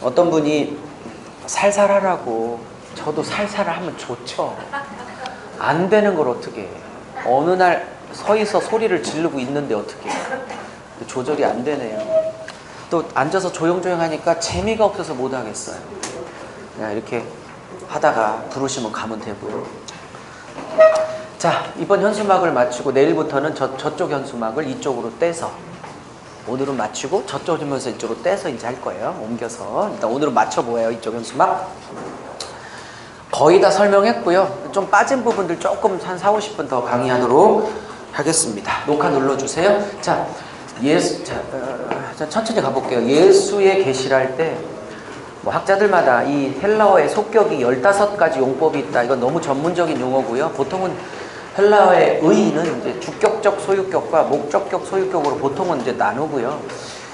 어떤 분이 살살하라고. 저도 살살하면 좋죠. 안 되는 걸 어떻게 해. 어느 날 서있어 소리를 지르고 있는데 어떻게 해. 조절이 안 되네요. 또 앉아서 조용조용 하니까 재미가 없어서 못 하겠어요. 그냥 이렇게 하다가 부르시면 가면 되고요. 자, 이번 현수막을 마치고 내일부터는 저쪽 현수막을 이쪽으로 떼서, 오늘은 마치고 저쪽 오면서 이쪽으로 떼서 이제 할 거예요. 옮겨서. 일단 오늘은 맞춰보아요. 이쪽 현수막. 거의 다 설명했고요. 좀 빠진 부분들 조금 한 4, 50분 더 강의하도록 하겠습니다. 녹화 눌러주세요. 자, 천천히 가볼게요. 예수의 계시를 때 뭐 학자들마다 이 헬라어의 속격이 15가지 용법이 있다. 이건 너무 전문적인 용어고요. 보통은 헬라어의 의의는 이제 주격적 소유격과 목적격 소유격으로 보통은 이제 나누고요.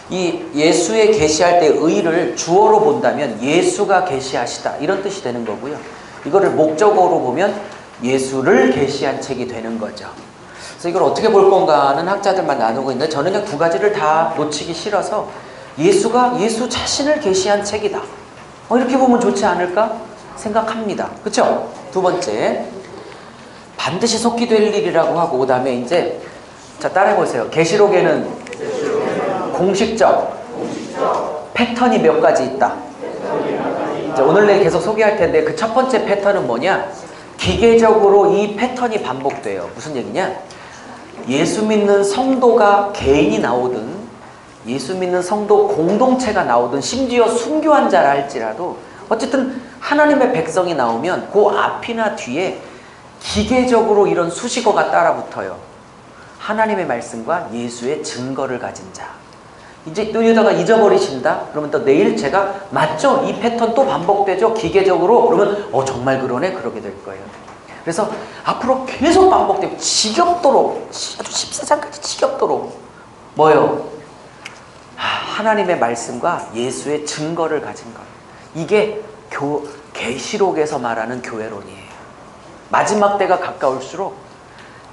이 예수의 계시할 때 의의를 주어로 본다면 예수가 계시하시다 이런 뜻이 되는 거고요. 이거를 목적어로 보면 예수를 계시한 책이 되는 거죠. 그래서 이걸 어떻게 볼 건가는 학자들만 나누고 있는데 저는 그냥 두 가지를 다 놓치기 싫어서 예수가 예수 자신을 계시한 책이다. 이렇게 보면 좋지 않을까 생각합니다. 그렇죠? 두 번째, 반드시 속히 될 일이라고 하고, 그 다음에 이제 자 따라해보세요. 계시록에는 공식적 패턴이 몇 가지 있다. 이제 오늘 내일 계속 소개할 텐데 그 첫 번째 패턴은 뭐냐? 기계적으로 이 패턴이 반복돼요. 무슨 얘기냐? 예수 믿는 성도가 개인이 나오든 예수 믿는 성도 공동체가 나오든 심지어 순교한 자라 할지라도 어쨌든 하나님의 백성이 나오면 그 앞이나 뒤에 기계적으로 이런 수식어가 따라붙어요. 하나님의 말씀과 예수의 증거를 가진 자. 이제 또 이러다가 잊어버리신다? 그러면 또 내일 제가 맞죠? 이 패턴 또 반복되죠? 기계적으로? 그러면 정말 그러네? 그러게 될 거예요. 그래서 앞으로 계속 반복되고 지겹도록, 아주 14장까지 지겹도록 뭐요? 하나님의 말씀과 예수의 증거를 가진 것. 이게 계시록에서 말하는 교회론이에요. 마지막 때가 가까울수록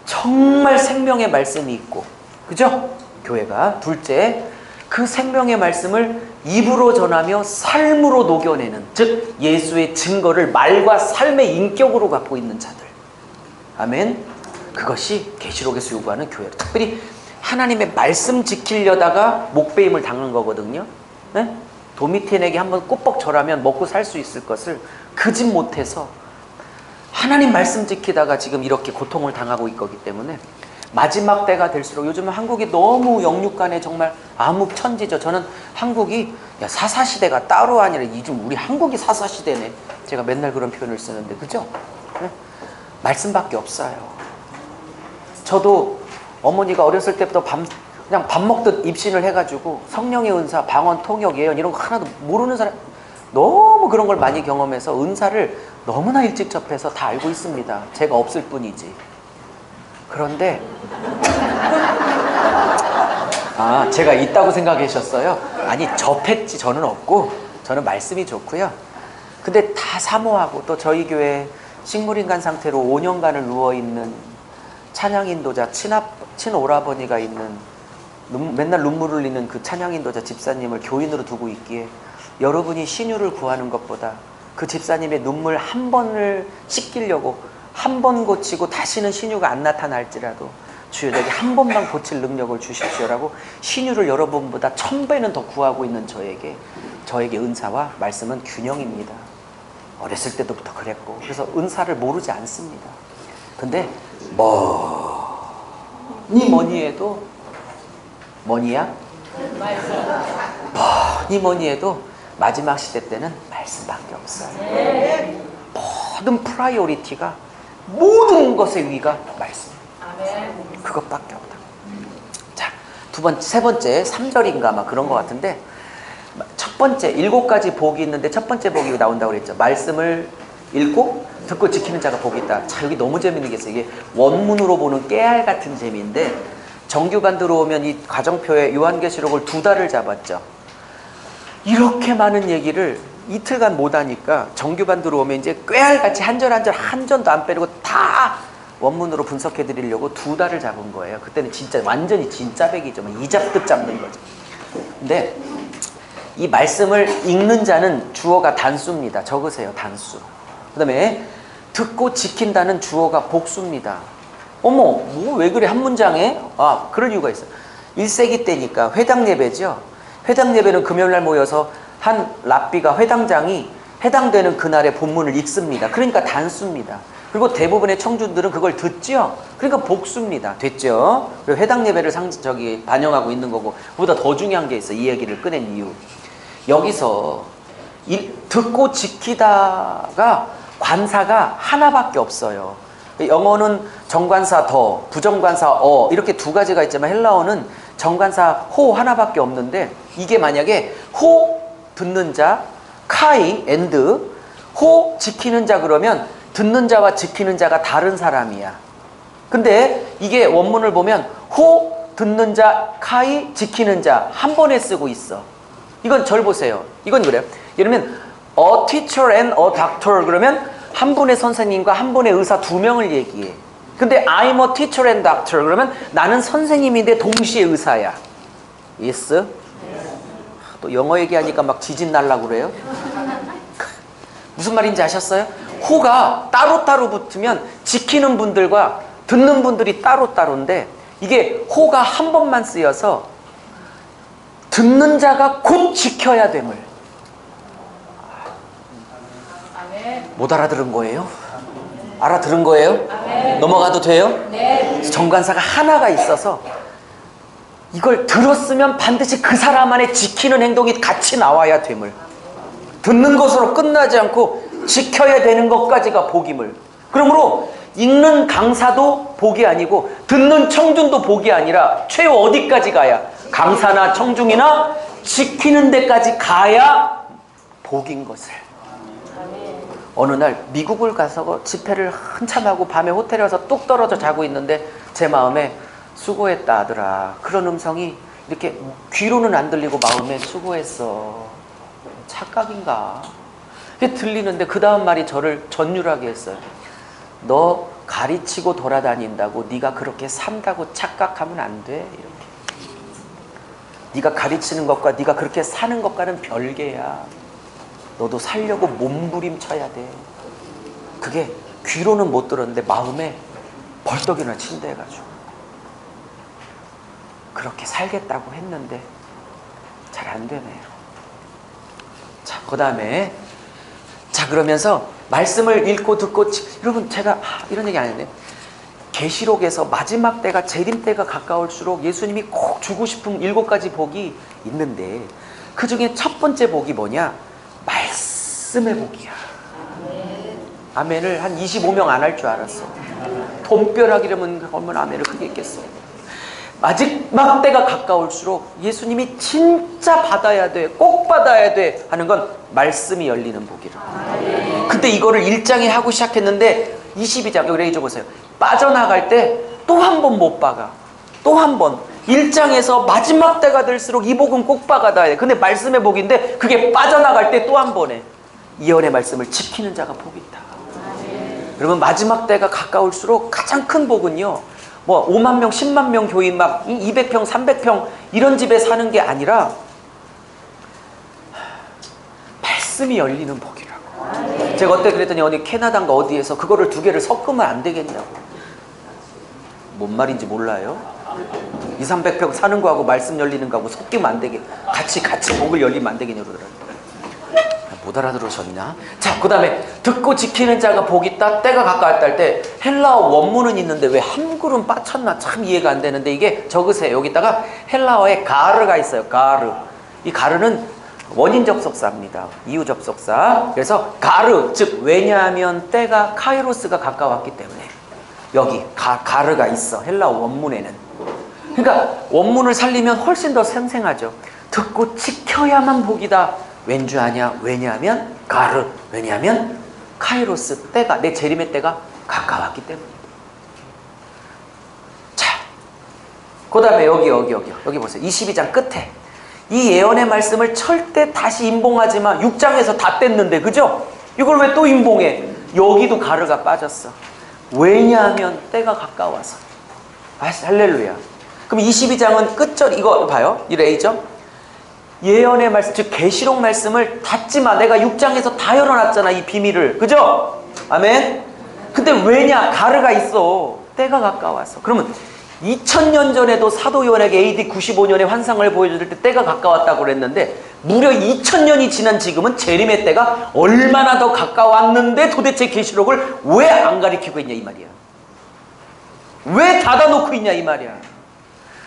정말 생명의 말씀이 있고, 그죠? 교회가. 둘째, 그 생명의 말씀을 입으로 전하며 삶으로 녹여내는, 즉 예수의 증거를 말과 삶의 인격으로 갖고 있는 자들. 아멘. 그것이 계시록에서 요구하는 교회로. 특별히 하나님의 말씀 지키려다가 목배임을 당한 거거든요. 네? 도미티에게 한번 꼬뻑 절하면 먹고 살 수 있을 것을 그 집 못해서 하나님 말씀 지키다가 지금 이렇게 고통을 당하고 있기 때문에 마지막 때가 될수록, 요즘은 한국이 너무 영육간에 정말 암흑천지죠. 저는 한국이 사사시대가 따로 아니라 요즘 우리 한국이 사사시대네. 제가 맨날 그런 표현을 쓰는데, 그죠? 네? 말씀밖에 없어요. 저도 어머니가 어렸을 때부터 그냥 밥 먹듯 입신을 해가지고 성령의 은사, 방언, 통역, 예언 이런 거 하나도 모르는 사람, 너무 그런 걸 많이 경험해서 은사를 너무나 일찍 접해서 다 알고 있습니다. 제가 없을 뿐이지. 그런데 제가 있다고 생각하셨어요? 아니, 접했지. 저는 없고, 저는 말씀이 좋고요. 근데 다 사모하고, 또 저희 교회 식물인간 상태로 5년간을 누워있는 찬양인도자 친오라버니가 있는, 맨날 눈물 흘리는 그 찬양인도자 집사님을 교인으로 두고 있기에 여러분이 신유를 구하는 것보다 그 집사님의 눈물 한 번을 씻기려고 한 번 고치고 다시는 신유가 안 나타날지라도 주여 내게 한 번만 고칠 능력을 주십시오라고 신유를 여러분보다 1000배는 더 구하고 있는 저에게 은사와 말씀은 균형입니다. 어렸을 때부터 그랬고, 그래서 은사를 모르지 않습니다. 근데 뭐니 해도 뭐니야? 뭐니 해도 마지막 시대 때는 말씀밖에 없어요. 모든 프라이오리티가, 모든 것의 위가 말씀. 그것밖에 없다. 자, 세 번째 3절인가 아마 그런 것 같은데, 첫 번째 7가지 복이 있는데 첫 번째 복이 나온다고 그랬죠. 말씀을 읽고 듣고 지키는 자가 복이 있다. 자, 여기 너무 재밌는 게 있어요. 이게 원문으로 보는 깨알 같은 재미인데, 정규반 들어오면 이 가정표에 요한계시록을 2달을 잡았죠. 이렇게 많은 얘기를 이틀간 못하니까 정규반 들어오면 이제 꾀알같이 한 절 한 절 한 점도 안 빼고 다 원문으로 분석해 드리려고 2달을 잡은 거예요. 그때는 진짜 완전히 진짜배기죠. 이잡듯 잡는 거죠. 근데 이 말씀을 읽는 자는 주어가 단수입니다. 적으세요. 단수. 그 다음에 듣고 지킨다는 주어가 복수입니다. 어머, 뭐 왜 그래 한 문장에? 아, 그럴 이유가 있어요. 1세기 때니까 회당 예배죠. 회당 예배는 금요일날 모여서 한 랍비가 회당장이 해당되는 그날의 본문을 읽습니다. 그러니까 단수입니다. 그리고 대부분의 청중들은 그걸 듣죠. 그러니까 복수입니다. 됐죠? 그리고 회당 예배를 반영하고 있는 거고, 그보다 더 중요한 게 있어. 이 얘기를 꺼낸 이유. 여기서 듣고 지키다가 관사가 하나밖에 없어요. 영어는 정관사 더, 부정관사 이렇게 두 가지가 있지만 헬라어는 정관사 호 하나밖에 없는데, 이게 만약에 호 듣는 자, 카이, 엔드, 호 지키는 자 그러면 듣는 자와 지키는 자가 다른 사람이야. 근데 이게 원문을 보면 호 듣는 자, 카이 지키는 자 한 번에 쓰고 있어. 이건 절 보세요. 이건 그래요. 예를 들면 a teacher and a doctor 그러면 한 분의 선생님과 한 분의 의사 두 명을 얘기해. 근데 I'm a teacher and doctor 그러면 나는 선생님인데 동시에 의사야. Yes? 또 영어 얘기하니까 막 지진 날라고 그래요. 무슨 말인지 아셨어요? 호가 따로따로 붙으면 지키는 분들과 듣는 분들이 따로따로인데, 이게 호가 한 번만 쓰여서 듣는 자가 곧 지켜야 됨을. 못 알아들은 거예요? 알아들은 거예요? 넘어가도 돼요? 네. 정관사가 하나가 있어서 이걸 들었으면 반드시 그 사람 안에 지키는 행동이 같이 나와야 됨을. 듣는 것으로 끝나지 않고 지켜야 되는 것까지가 복임을. 그러므로 읽는 강사도 복이 아니고 듣는 청중도 복이 아니라 최후 어디까지 가야? 강사나 청중이나 지키는 데까지 가야 복인 것을. 어느 날 미국을 가서 집회를 한참 하고 밤에 호텔에 와서 뚝 떨어져 자고 있는데 제 마음에 수고했다 아들아, 그런 음성이 이렇게 귀로는 안 들리고 마음에 수고했어, 착각인가? 그게 들리는데 그 다음 말이 저를 전율하게 했어요. 너 가르치고 돌아다닌다고 네가 그렇게 산다고 착각하면 안 돼. 이렇게. 네가 가르치는 것과 네가 그렇게 사는 것과는 별개야. 너도 살려고 몸부림쳐야 돼. 그게 귀로는 못 들었는데 마음에 벌떡이나 친다 해가지고 그렇게 살겠다고 했는데 잘 안 되네요. 자, 그 다음에 자, 그러면서 말씀을 읽고 듣고 여러분, 제가 이런 얘기 안 했네요. 계시록에서 마지막 때가 재림 때가 가까울수록 예수님이 꼭 주고 싶은 7가지 복이 있는데, 그 중에 첫 번째 복이 뭐냐? 말씀의 복이야. 아멘을 한 25명 안 할 줄 알았어. 돈벼락이라면 얼마나 아멘을 크게 했겠어. 마지막 때가 가까울수록 예수님이 진짜 받아야 돼, 꼭 받아야 돼 하는 건 말씀이 열리는 복이라. 근데 이거를 1장에 하고 시작했는데 22장, 여기 레이저 보세요. 빠져나갈 때 또 한 번 못 박아. 또 한 번. 1장에서 마지막 때가 될수록 이 복은 꼭 박아야 돼. 근데 말씀의 복인데 그게 빠져나갈 때 또 한 번에 예언의 말씀을 지키는 자가 복이 있다. 여러분, 마지막 때가 가까울수록 가장 큰 복은요, 뭐 5만 명, 10만 명 교인 막 200평, 300평 이런 집에 사는 게 아니라 말씀이 열리는 복이라고. 제가 어때 그랬더니 어디 캐나다인가 어디에서 그거를 두 개를 섞으면 안 되겠냐고. 뭔 말인지 몰라요? 2, 300평 사는 거하고 말씀 열리는 거하고 섞이면 안 되게, 같이 복을 열리면 안 되겠냐 그러더라고요. 못 알아들으셨나? 자, 그 다음에 듣고 지키는 자가 복이 있다, 때가 가까웠다 할 때 헬라어 원문은 있는데 왜 한글은 빠쳤나 참 이해가 안 되는데, 이게 적으세요. 여기다가 헬라어에 가르가 있어요. 가르. 이 가르는 원인 접속사입니다. 이유 접속사. 그래서 가르, 즉 왜냐하면 때가 카이로스가 가까웠기 때문에 여기 가르가 있어. 헬라어 원문에는. 그러니까 원문을 살리면 훨씬 더 생생하죠. 듣고 지켜야만 복이다. 왠 줄 아냐? 왜냐하면 가르, 왜냐하면 카이로스, 때가, 내 재림의 때가 가까웠기 때문입니다. 자, 그 다음에 여기 보세요. 22장 끝에 이 예언의 말씀을 절대 다시 임봉하지 마. 6장에서 다 뗐는데, 그죠? 이걸 왜 또 임봉해? 여기도 가르가 빠졌어. 왜냐하면 때가 가까워서. 할렐루야. 그럼 22장은 끝절, 이거 봐요. 이 레이저. 예언의 말씀, 즉 계시록 말씀을 닫지 마. 내가 6장에서 다 열어놨잖아, 이 비밀을. 그죠? 아멘? 근데 왜냐? 가르가 있어. 때가 가까웠어. 그러면 2000년 전에도 사도 요한에게 AD 95년에 환상을 보여줄 때 때가 가까웠다고 그랬는데 무려 2000년이 지난 지금은 재림의 때가 얼마나 더 가까웠는데 도대체 계시록을 왜 안 가리키고 있냐 이 말이야. 왜 닫아놓고 있냐 이 말이야.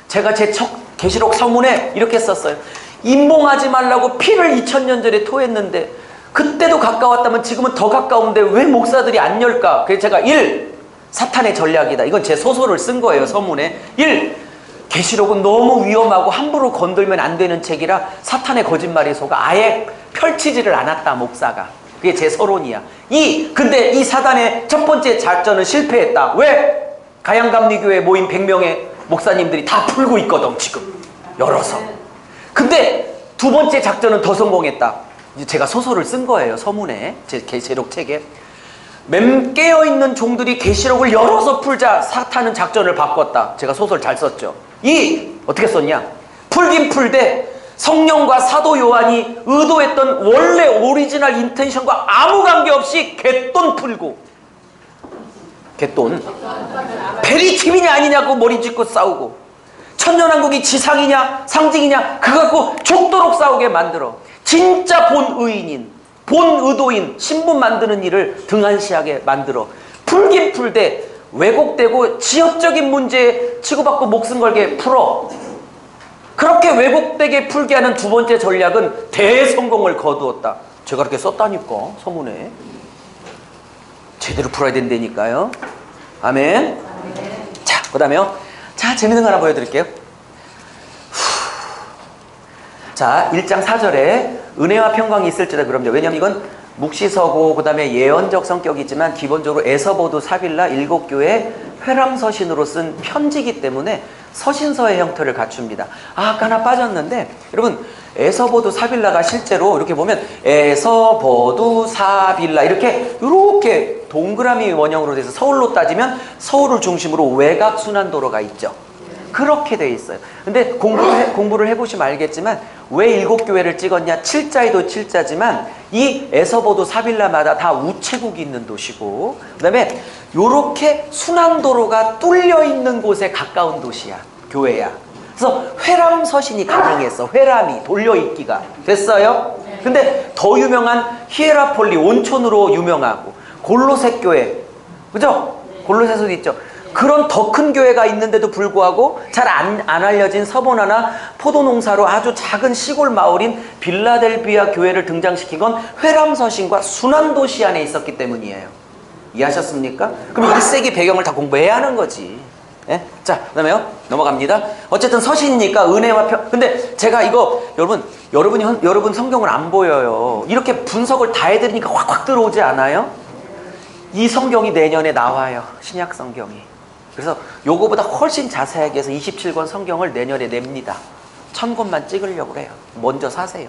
제가 제 첫 계시록 서문에 이렇게 썼어요. 임봉하지 말라고 피를 2000년 전에 토했는데 그때도 가까웠다면 지금은 더 가까운데 왜 목사들이 안 열까? 그래서 제가 1. 사탄의 전략이다. 이건 제 소설을 쓴 거예요. 서문에. 1. 계시록은 너무 위험하고 함부로 건들면 안 되는 책이라 사탄의 거짓말이 속아 아예 펼치지를 않았다. 목사가. 그게 제 서론이야. 2. 근데 이 사단의 첫 번째 작전은 실패했다. 왜? 가양감리교회 모임 100명의 목사님들이 다 풀고 있거든 지금. 열어서. 근데 두 번째 작전은 더 성공했다. 이제 제가 소설을 쓴 거예요. 서문에. 제 계시록 책에. 깨어있는 종들이 계시록을 열어서 풀자 사탄은 작전을 바꿨다. 제가 소설 잘 썼죠. 2. 어떻게 썼냐? 풀긴 풀되 성령과 사도 요한이 의도했던 원래 오리지널 인텐션과 아무 관계없이 갯돈 풀고. 갯돈. 베리팀이냐 아니냐고 머리 짚고 싸우고 천년왕국이 지상이냐 상징이냐 그거 갖고 죽도록 싸우게 만들어 진짜 본 의인인 본 의도인 신분 만드는 일을 등한시하게 만들어 풀긴 풀되 왜곡되고 지역적인 문제에 치고받고 목숨 걸게 풀어. 그렇게 왜곡되게 풀게 하는 두 번째 전략은 대성공을 거두었다. 제가 그렇게 썼다니까 서문에. 제대로 풀어야 된다니까요. 아멘. 자, 그 다음에요. 자, 재밌는 거 하나 보여드릴게요. 자, 1장 4절에 은혜와 평강이 있을지다 그럽니다. 왜냐하면 이건 묵시서고 그 다음에 예언적 성격이지만 기본적으로 에서보두 사빌라 7교회 회람서신으로 쓴 편지이기 때문에 서신서의 형태를 갖춥니다. 아까 하나 빠졌는데 여러분 에서보두 사빌라가 실제로 이렇게 보면 에서보두 사빌라 이렇게 동그라미 원형으로 돼서 서울로 따지면 서울을 중심으로 외곽 순환도로가 있죠. 그렇게 돼 있어요. 근데 공부를 해보시면 알겠지만 왜 7교회를 찍었냐? 7자에도 7자지만 이 에서보두 사빌라마다 다 우체국이 있는 도시고 그 다음에 요렇게 순환도로가 뚫려 있는 곳에 가까운 도시야. 교회야. 그래서 회람서신이 가능했어. 회람이 돌려있기가 됐어요. 근데 더 유명한 히에라폴리 온천으로 유명하고 골로새 교회 그죠? 골로새서도 있죠. 그런 더 큰 교회가 있는데도 불구하고 잘 안 알려진 서버나나 포도농사로 아주 작은 시골 마을인 빌라델비아 교회를 등장시킨 건 회람서신과 순환도시 안에 있었기 때문이에요. 이해하셨습니까? 그럼 1세기 배경을 다 공부해야 하는 거지. 예? 자, 그 다음에요. 넘어갑니다. 어쨌든 서신이니까 은혜와 근데 제가 이거 여러분 성경을 안 보여요. 이렇게 분석을 다 해드리니까 확확 들어오지 않아요? 이 성경이 내년에 나와요. 신약 성경이. 그래서 요거보다 훨씬 자세하게 해서 27권 성경을 내년에 냅니다. 1000권만 찍으려고 해요. 먼저 사세요.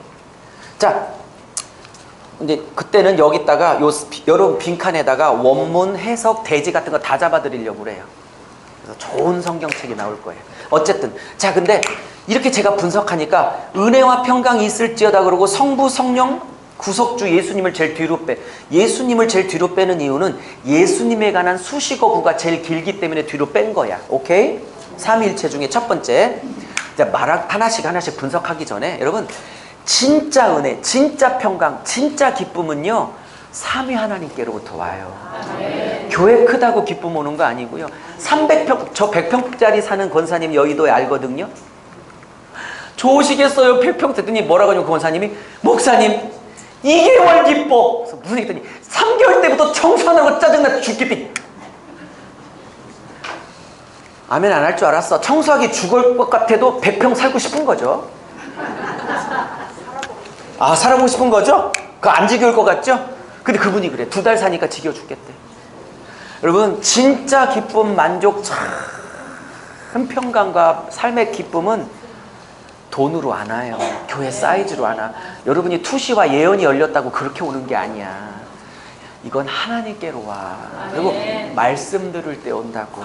자, 이제 그때는 여기다가 여러분 빈칸에다가 원문, 해석, 대지 같은 거 다 잡아드리려고 그래요. 그래서 좋은 성경책이 나올 거예요. 어쨌든 자, 근데 이렇게 제가 분석하니까 은혜와 평강이 있을지어다 그러고 성부, 성령, 구속주 예수님을 제일 뒤로 빼. 예수님을 제일 뒤로 빼는 이유는 예수님에 관한 수식어구가 제일 길기 때문에 뒤로 뺀 거야. 오케이? 삼위일체 중에 첫 번째. 자, 하나씩 분석하기 전에 여러분 진짜 은혜, 진짜 평강, 진짜 기쁨은요 삼위 하나님께로부터 와요. 교회 크다고 기쁨 오는 거 아니고요. 300평, 저 100평짜리 사는 권사님 여의도에 알거든요. 좋으시겠어요? 100평 됐더니 뭐라고 하냐면 그 권사님이 목사님 2개월 기뻐. 그래서 무슨 얘기 했더니 3개월 때부터 청소하느라고 짜증나 죽겠대. 아멘 안 할 줄 알았어. 청소하기 죽을 것 같아도 100평 살고 싶은 거죠. 아, 살아보고 싶은 거죠? 그거 안 지겨울 것 같죠? 근데 그분이 그래. 2달 사니까 지겨워 죽겠대. 여러분 진짜 기쁨, 만족, 참 평강과 삶의 기쁨은 돈으로 안 와요. 교회 사이즈로 안 와. 여러분이 투시와 예언이 열렸다고 그렇게 오는 게 아니야. 이건 하나님께로 와. 그리고 말씀 들을 때 온다고.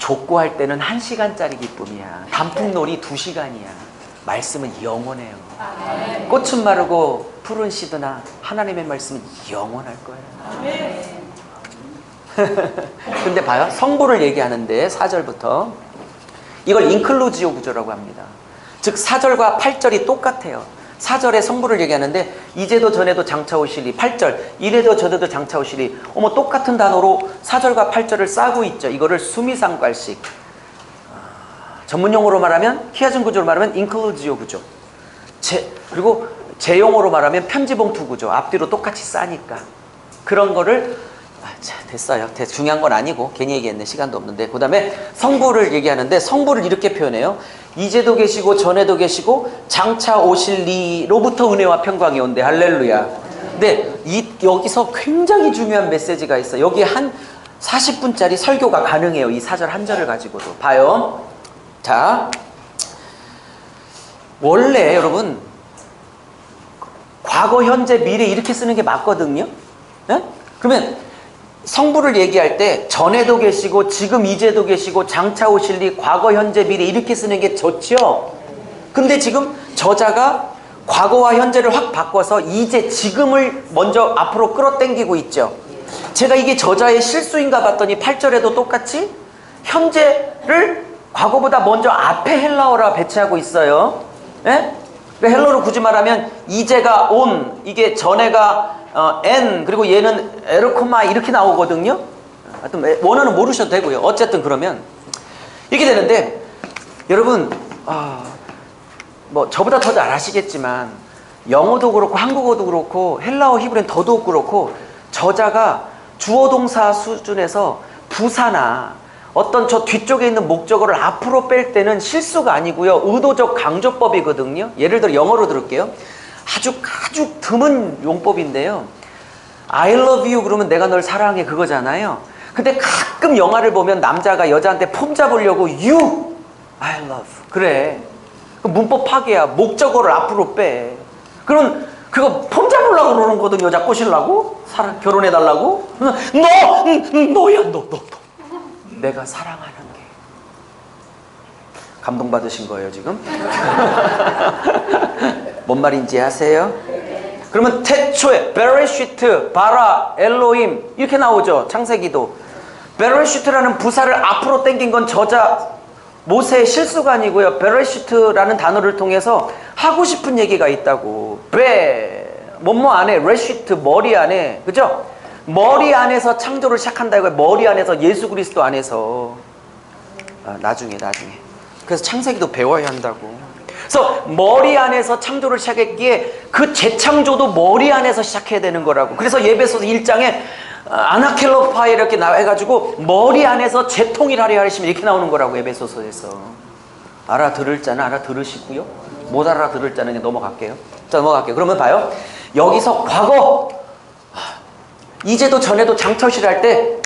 족구할 때는 1시간짜리 기쁨이야. 단풍놀이 2시간이야. 말씀은 영원해요. 꽃은 마르고 푸른 시드나 하나님의 말씀은 영원할 거예요. 근데 봐요. 성부를 얘기하는데 4절부터 이걸 인클루지오 구조라고 합니다. 즉 4절과 8절이 똑같아요. 4절에 성부를 얘기하는데 이제도 전에도 장차 오시리. 8절 이래도 저래도 장차 오시리. 어머, 똑같은 단어로 4절과 8절을 싸고 있죠. 이거를 수미상관식, 전문용어로 말하면 키아준 구조로 말하면 인클루지오 구조, 그리고 제용어로 말하면 편지봉투 구조. 앞뒤로 똑같이 싸니까 그런 거를 됐어요. 중요한 건 아니고 괜히 얘기했네. 시간도 없는데. 그 다음에 성부를 얘기하는데 성부를 이렇게 표현해요. 이제도 계시고 전에도 계시고 장차 오실 리로부터 은혜와 평강이 온대. 할렐루야. 근데 여기서 굉장히 중요한 메시지가 있어. 여기 한 40분짜리 설교가 가능해요. 이 4절 한 절을 가지고도. 봐요. 자, 원래 여러분 과거, 현재, 미래 이렇게 쓰는 게 맞거든요. 네? 그러면 성부를 얘기할 때 전에도 계시고 지금 이제도 계시고 장차 오실 리, 과거, 현재, 미래 이렇게 쓰는 게 좋죠. 근데 지금 저자가 과거와 현재를 확 바꿔서 이제, 지금을 먼저 앞으로 끌어당기고 있죠. 제가 이게 저자의 실수인가 봤더니 8절에도 똑같이 현재를 과거보다 먼저 앞에 헬라어라 배치하고 있어요. 예? 헬라어로 굳이 말하면 이제가 온, 이게 전에가 N, 그리고 얘는 에르코마 이렇게 나오거든요. 하여튼 원어는 모르셔도 되고요. 어쨌든 그러면 이렇게 되는데, 여러분 뭐 저보다 더 잘 아시겠지만 영어도 그렇고 한국어도 그렇고 헬라어, 히브리는 더더욱 그렇고 저자가 주어 동사 수준에서 부사나 어떤 저 뒤쪽에 있는 목적어를 앞으로 뺄 때는 실수가 아니고요, 의도적 강조법이거든요. 예를 들어 영어로 들을게요. 아주 드문 용법인데요. I love you 그러면 내가 널 사랑해 그거잖아요. 근데 가끔 영화를 보면 남자가 여자한테 폼 잡으려고 you, I love. 그래. 그 문법 파괴야. 목적어를 앞으로 빼. 그럼 그거 폼 잡으려고 그러는 거거든. 여자 꼬시려고? 결혼해달라고? 너야 너. 내가 사랑하는 게. 감동받으신 거예요 지금? 뭔 말인지 아세요? 그러면 태초에 베레시트, 바라, 엘로힘 이렇게 나오죠. 창세기도. 베레시트라는 부사를 앞으로 당긴 건 저자 모세의 실수가 아니고요, 베레시트라는 단어를 통해서 하고 싶은 얘기가 있다고. 뭐뭐 안에, 레시트 머리 안에, 그죠? 머리 안에서 창조를 시작한다 이거예요. 머리 안에서, 예수 그리스도 안에서. 나중에 그래서 창세기도 배워야 한다고. 그래서 머리 안에서 창조를 시작했기에 그 재창조도 머리 안에서 시작해야 되는 거라고. 그래서 예배소서 1장에 아나켈로파에 이렇게 나와가지고 머리 안에서 재통일하려 하시면 이렇게 나오는 거라고. 예배소서에서. 알아들을 자는 알아들으시고요, 못 알아들을 자는 넘어갈게요. 자, 넘어갈게요. 그러면 봐요. 여기서 과거, 이제도 전에도 장처실 할 때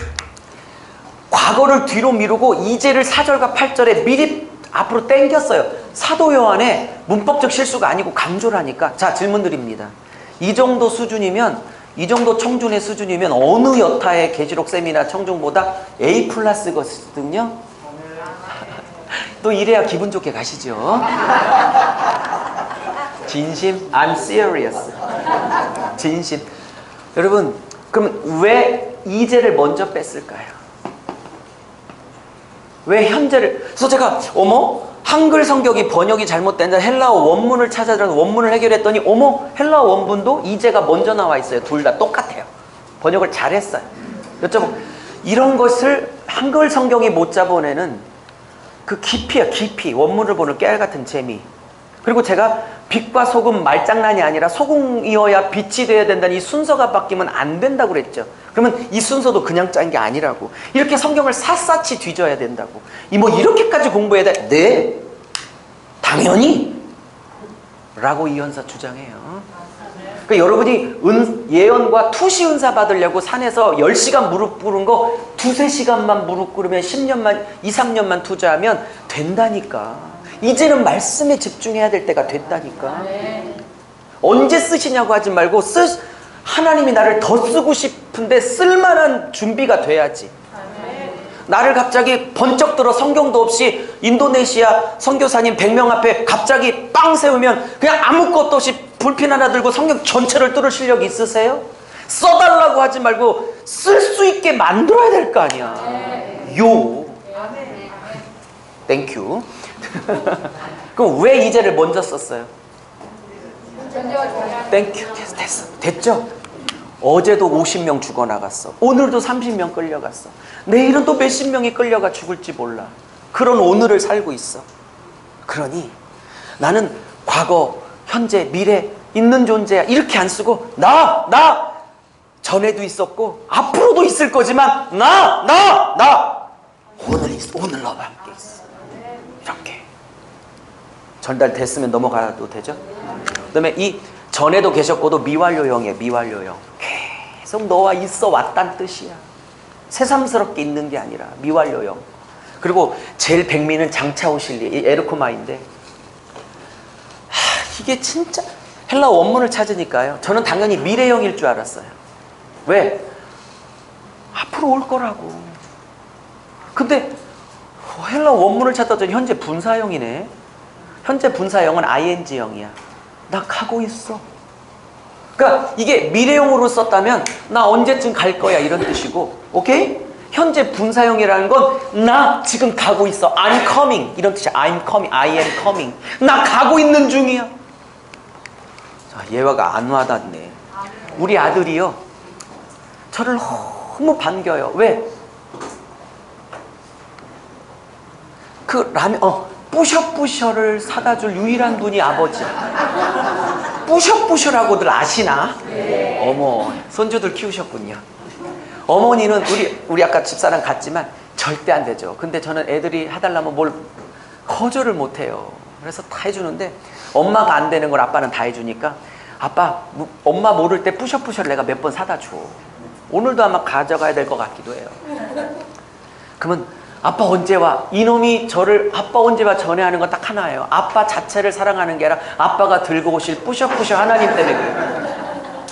과거를 뒤로 미루고 이제를 4절과 8절에 미리 앞으로 당겼어요. 사도 요한의 문법적 실수가 아니고 강조를 하니까. 자, 질문 드립니다. 이 정도 수준이면, 이 정도 청중의 수준이면 어느 여타의 계시록 쌤이나 청중보다 A 플러스거든요. 또 이래야 기분 좋게 가시죠. 진심? I'm serious. 진심. 여러분, 그럼 왜 이제를 먼저 뺐을까요? 왜 현재를? 그래서 제가 한글 성격이 번역이 잘못된다, 헬라어 원문을 찾아들어서 원문을 해결했더니 헬라어 원문도 이제가 먼저 나와 있어요. 둘 다 똑같아요. 번역을 잘했어요. 여쭤보고, 이런 것을 한글 성경이 못 잡아내는 그 깊이야, 깊이. 원문을 보는 깨알같은 재미. 그리고 제가 빛과 소금 말장난이 아니라 소금이어야 빛이 돼야 된다는 이 순서가 바뀌면 안 된다고 그랬죠. 그러면 이 순서도 그냥 짠 게 아니라고. 이렇게 성경을 샅샅이 뒤져야 된다고. 이렇게까지 공부해야 돼? 네, 당연히 라고 이현사 주장해요. 그러니까 여러분이 예언과 투시 은사 받으려고 산에서 10시간 무릎 꿇은 거 2-3시간만 무릎 꿇으면 10년만, 2-3년만 투자하면 된다니까. 이제는 말씀에 집중해야 될 때가 됐다니까. 언제 쓰시냐고 하지 말고 하나님이 나를 더 쓰고 싶은데 쓸만한 준비가 돼야지. 나를 갑자기 번쩍 들어 성경도 없이 인도네시아 선교사님 100명 앞에 갑자기 빵 세우면 그냥 아무것도 없이 불핀 하나 들고 성경 전체를 뚫을 실력이 있으세요? 써달라고 하지 말고 쓸 수 있게 만들어야 될 거 아니야. 요. 땡큐. 그럼 왜 이제를 먼저 썼어요? 땡큐. 됐어. 됐죠? 어제도 50명 죽어나갔어. 오늘도 30명 끌려갔어. 내일은 또 몇십 명이 끌려가 죽을지 몰라. 그런 오늘을 살고 있어. 그러니 나는 과거, 현재, 미래 있는 존재야. 이렇게 안 쓰고 나 전에도 있었고 앞으로도 있을 거지만 나 오늘 있어. 오늘 너와 함께 있어. 이렇게 전달됐으면 넘어가도 되죠? 그다음에 이 전에도 계셨고도 미완료형이에요. 미완료형. 계속 너와 있어 왔단 뜻이야. 새삼스럽게 있는 게 아니라 미완료형. 그리고 제일 백미는 장차오실리, 이 에르코마인데 이게 진짜 헬라 원문을 찾으니까요. 저는 당연히 미래형일 줄 알았어요. 왜? 앞으로 올 거라고. 근데 헬라 원문을 찾았더니 현재 분사형이네. 현재 분사형은 ing형이야. 나 가고 있어. 그러니까 이게 미래형으로 썼다면 나 언제쯤 갈 거야 이런 뜻이고, 오케이? 현재 분사형이라는 건 나 지금 가고 있어. I'm coming 이런 뜻이야. I'm coming, I am coming. 나 가고 있는 중이야. 자, 예화가 안 와닿네. 우리 아들이요, 저를 너무 반겨요. 왜? 그 라면, 뿌셔뿌셔를 사다 줄 유일한 분이 아버지야. 뿌셔뿌셔라고들 아시나? 네. 어머, 손주들 키우셨군요. 어머니는 우리 아까 집사람 같지만 절대 안 되죠. 근데 저는 애들이 해달라면 뭘 거절을 못 해요. 그래서 다 해주는데 엄마가 안 되는 걸 아빠는 다 해주니까 아빠, 엄마 모를 때 뿌셔뿌셔를 내가 몇 번 사다 줘. 오늘도 아마 가져가야 될 것 같기도 해요. 그러면 아빠 언제 와? 이놈이 저를 아빠 언제 와 전해하는 건 딱 하나예요. 아빠 자체를 사랑하는 게 아니라 아빠가 들고 오실 뿌셔뿌셔 하나님 때문에 그래요.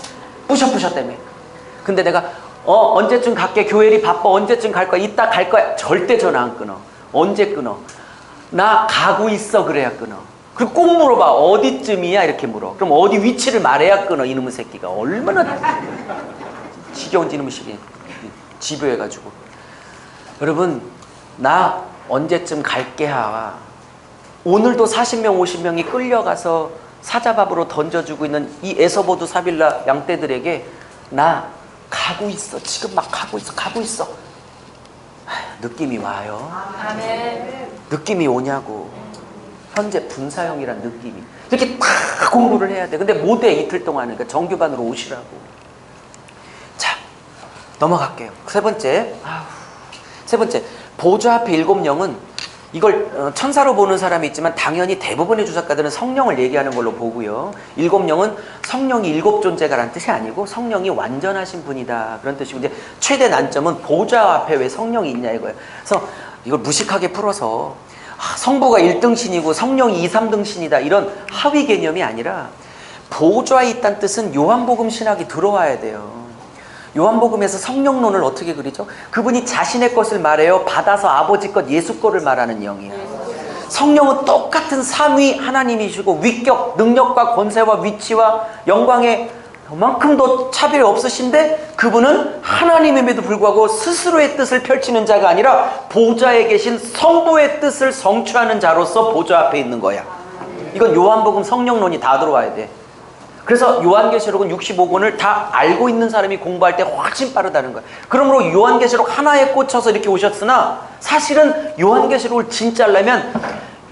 뿌셔뿌셔 때문에. 근데 내가 언제쯤 갈게. 교회리 바빠. 언제쯤 갈 거야. 이따 갈 거야. 절대 전화 안 끊어. 언제 끊어? 나 가고 있어 그래야 끊어. 그리고 꼭 물어봐. 어디쯤이야? 이렇게 물어. 그럼 어디 위치를 말해야 끊어. 이놈의 새끼가. 얼마나 지겨운 이놈의 새끼. 집요해가지고. 여러분, 나 언제쯤 갈게 하. 오늘도 40명 50명이 끌려가서 사자밥으로 던져주고 있는 이 에서보두 사빌라 양떼들에게 나 가고 있어. 지금 막 가고 있어. 느낌이 와요. 아멘. 느낌이 오냐고. 현재 분사형이란 느낌이. 이렇게 다 공부를 해야 돼. 근데 못 해, 이틀 동안은. 그러니까 정규반으로 오시라고. 자, 넘어갈게요. 세 번째. 보좌 앞에 7영은 이걸 천사로 보는 사람이 있지만 당연히 대부분의 주석가들은 성령을 얘기하는 걸로 보고요. 7영은 성령이 7존재가라는 뜻이 아니고 성령이 완전하신 분이다 그런 뜻이고, 이제 최대 난점은 보좌 앞에 왜 성령이 있냐 이거예요. 그래서 이걸 무식하게 풀어서 성부가 1등신이고 성령이 2, 3등신이다 이런 하위 개념이 아니라 보좌에 있다는 뜻은 요한복음 신학이 들어와야 돼요. 요한복음에서 성령론을 어떻게 그리죠? 그분이 자신의 것을 말해요. 받아서 아버지 것, 예수 거를 말하는 영이에요. 성령은 똑같은 삼위 하나님이시고 위격, 능력과 권세와 위치와 영광에 그만큼도 차별이 없으신데 그분은 하나님임에도 불구하고 스스로의 뜻을 펼치는 자가 아니라 보좌에 계신 성부의 뜻을 성취하는 자로서 보좌 앞에 있는 거야. 이건 요한복음 성령론이 다 들어와야 돼. 그래서 요한계시록은 65권을 다 알고 있는 사람이 공부할 때 훨씬 빠르다는 거예요. 그러므로 요한계시록 하나에 꽂혀서 이렇게 오셨으나 사실은 요한계시록을 진짜 알려면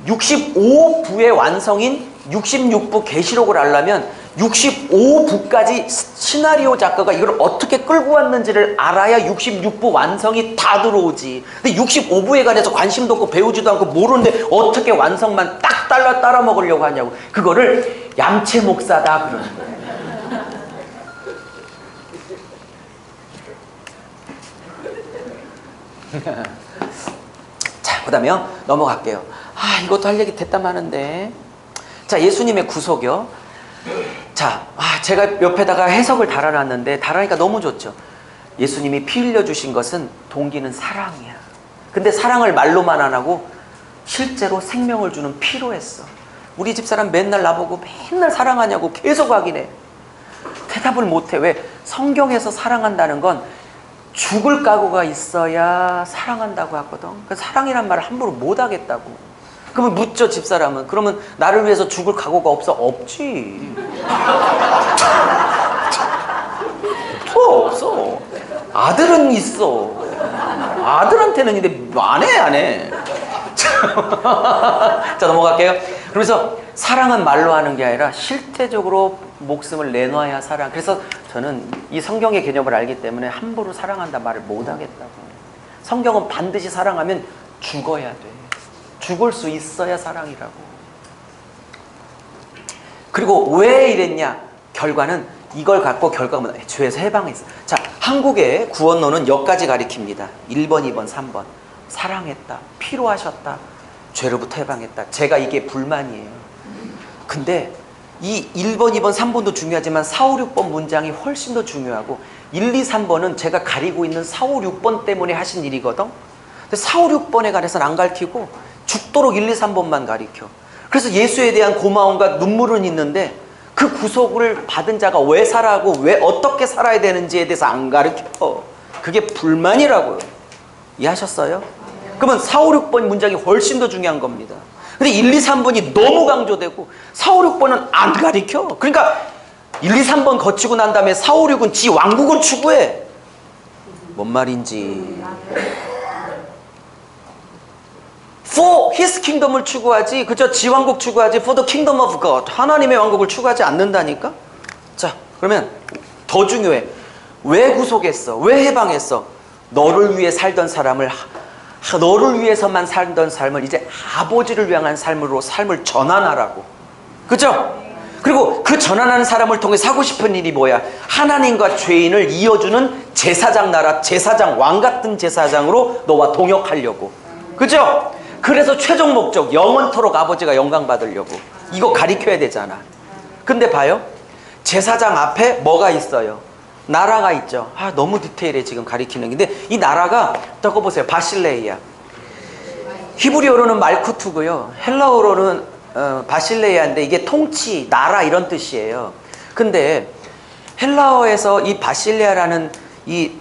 65부의 완성인 66부 계시록을 알려면 65부까지 시나리오 작가가 이걸 어떻게 끌고 왔는지를 알아야 66부 완성이 다 들어오지. 근데 65부에 관해서 관심도 없고 배우지도 않고 모르는데 어떻게 완성만 딱 따라 먹으려고 하냐고. 그거를 얌체 목사다 그러는 거예요. 자, 그 다음에요. 넘어갈게요. 이것도 할 얘기 됐다 마는데. 자, 예수님의 구속이요. 자, 제가 옆에다가 해석을 달아놨는데 달아니까 너무 좋죠. 예수님이 피 흘려주신 것은 동기는 사랑이야. 근데 사랑을 말로만 안 하고 실제로 생명을 주는 피로 했어. 우리 집사람 맨날 나보고 맨날 사랑하냐고 계속 확인해. 대답을 못해. 왜? 성경에서 사랑한다는 건 죽을 각오가 있어야 사랑한다고 하거든. 그래서 사랑이란 말을 함부로 못 하겠다고. 그러면 묻죠, 집사람은. 그러면 나를 위해서 죽을 각오가 없어? 없지. 없어. 아들은 있어. 아들한테는 있는데 안 해. 자, 넘어갈게요. 그래서 사랑은 말로 하는 게 아니라 실제적으로 목숨을 내놔야 사랑. 그래서 저는 이 성경의 개념을 알기 때문에 함부로 사랑한다 말을 못 하겠다고. 성경은 반드시 사랑하면 죽어야 돼. 죽을 수 있어야 사랑이라고. 그리고 왜 이랬냐? 결과는 이걸 갖고 결과가 죄에서 해방했어. 자, 한국의 구원론은 여기까지 가리킵니다. 1번, 2번, 3번. 사랑했다. 필요하셨다. 죄로부터 해방했다. 제가 이게 불만이에요. 근데 이 1번, 2번, 3번도 중요하지만 4, 5, 6번 문장이 훨씬 더 중요하고 1, 2, 3번은 제가 가리고 있는 4, 5, 6번 때문에 하신 일이거든. 근데 4, 5, 6번에 관해서는 안 가르치고 죽도록 1, 2, 3번만 가르쳐. 그래서 예수에 대한 고마움과 눈물은 있는데 그 구속을 받은 자가 왜 살아가고 왜 어떻게 살아야 되는지에 대해서 안 가르쳐. 그게 불만이라고요. 이해하셨어요? 그러면 4, 5, 6번 문장이 훨씬 더 중요한 겁니다. 근데 1, 2, 3번이 너무 강조되고 4, 5, 6번은 안 가르쳐. 그러니까 1, 2, 3번 거치고 난 다음에 4, 5, 6은 지 왕국을 추구해. 뭔 말인지. For His kingdom을 추구하지, 그죠? 지 왕국 추구하지. For the kingdom of God, 하나님의 왕국을 추구하지 않는다니까. 자, 그러면 더 중요해. 왜 구속했어? 왜 해방했어? 너를 위해 살던 사람을, 너를 위해서만 살던 삶을 이제 아버지를 위한 삶으로 삶을 전환하라고. 그죠? 그리고 그 전환하는 사람을 통해 하고 싶은 일이 뭐야? 하나님과 죄인을 이어주는 제사장 나라, 제사장 왕 같은 제사장으로 너와 동역하려고. 그죠? 그래서 최종 목적, 영원토록 아버지가 영광 받으려고. 이거 가리켜야 되잖아. 근데 봐요. 제사장 앞에 뭐가 있어요? 나라가 있죠. 너무 디테일해 지금 가리키는 게. 근데 이 나라가 적어보세요. 바실레이아. 히브리어로는 말쿠투고요. 헬라어로는 바실레이아인데 이게 통치, 나라 이런 뜻이에요. 근데 헬라어에서 이 바실레아라는 이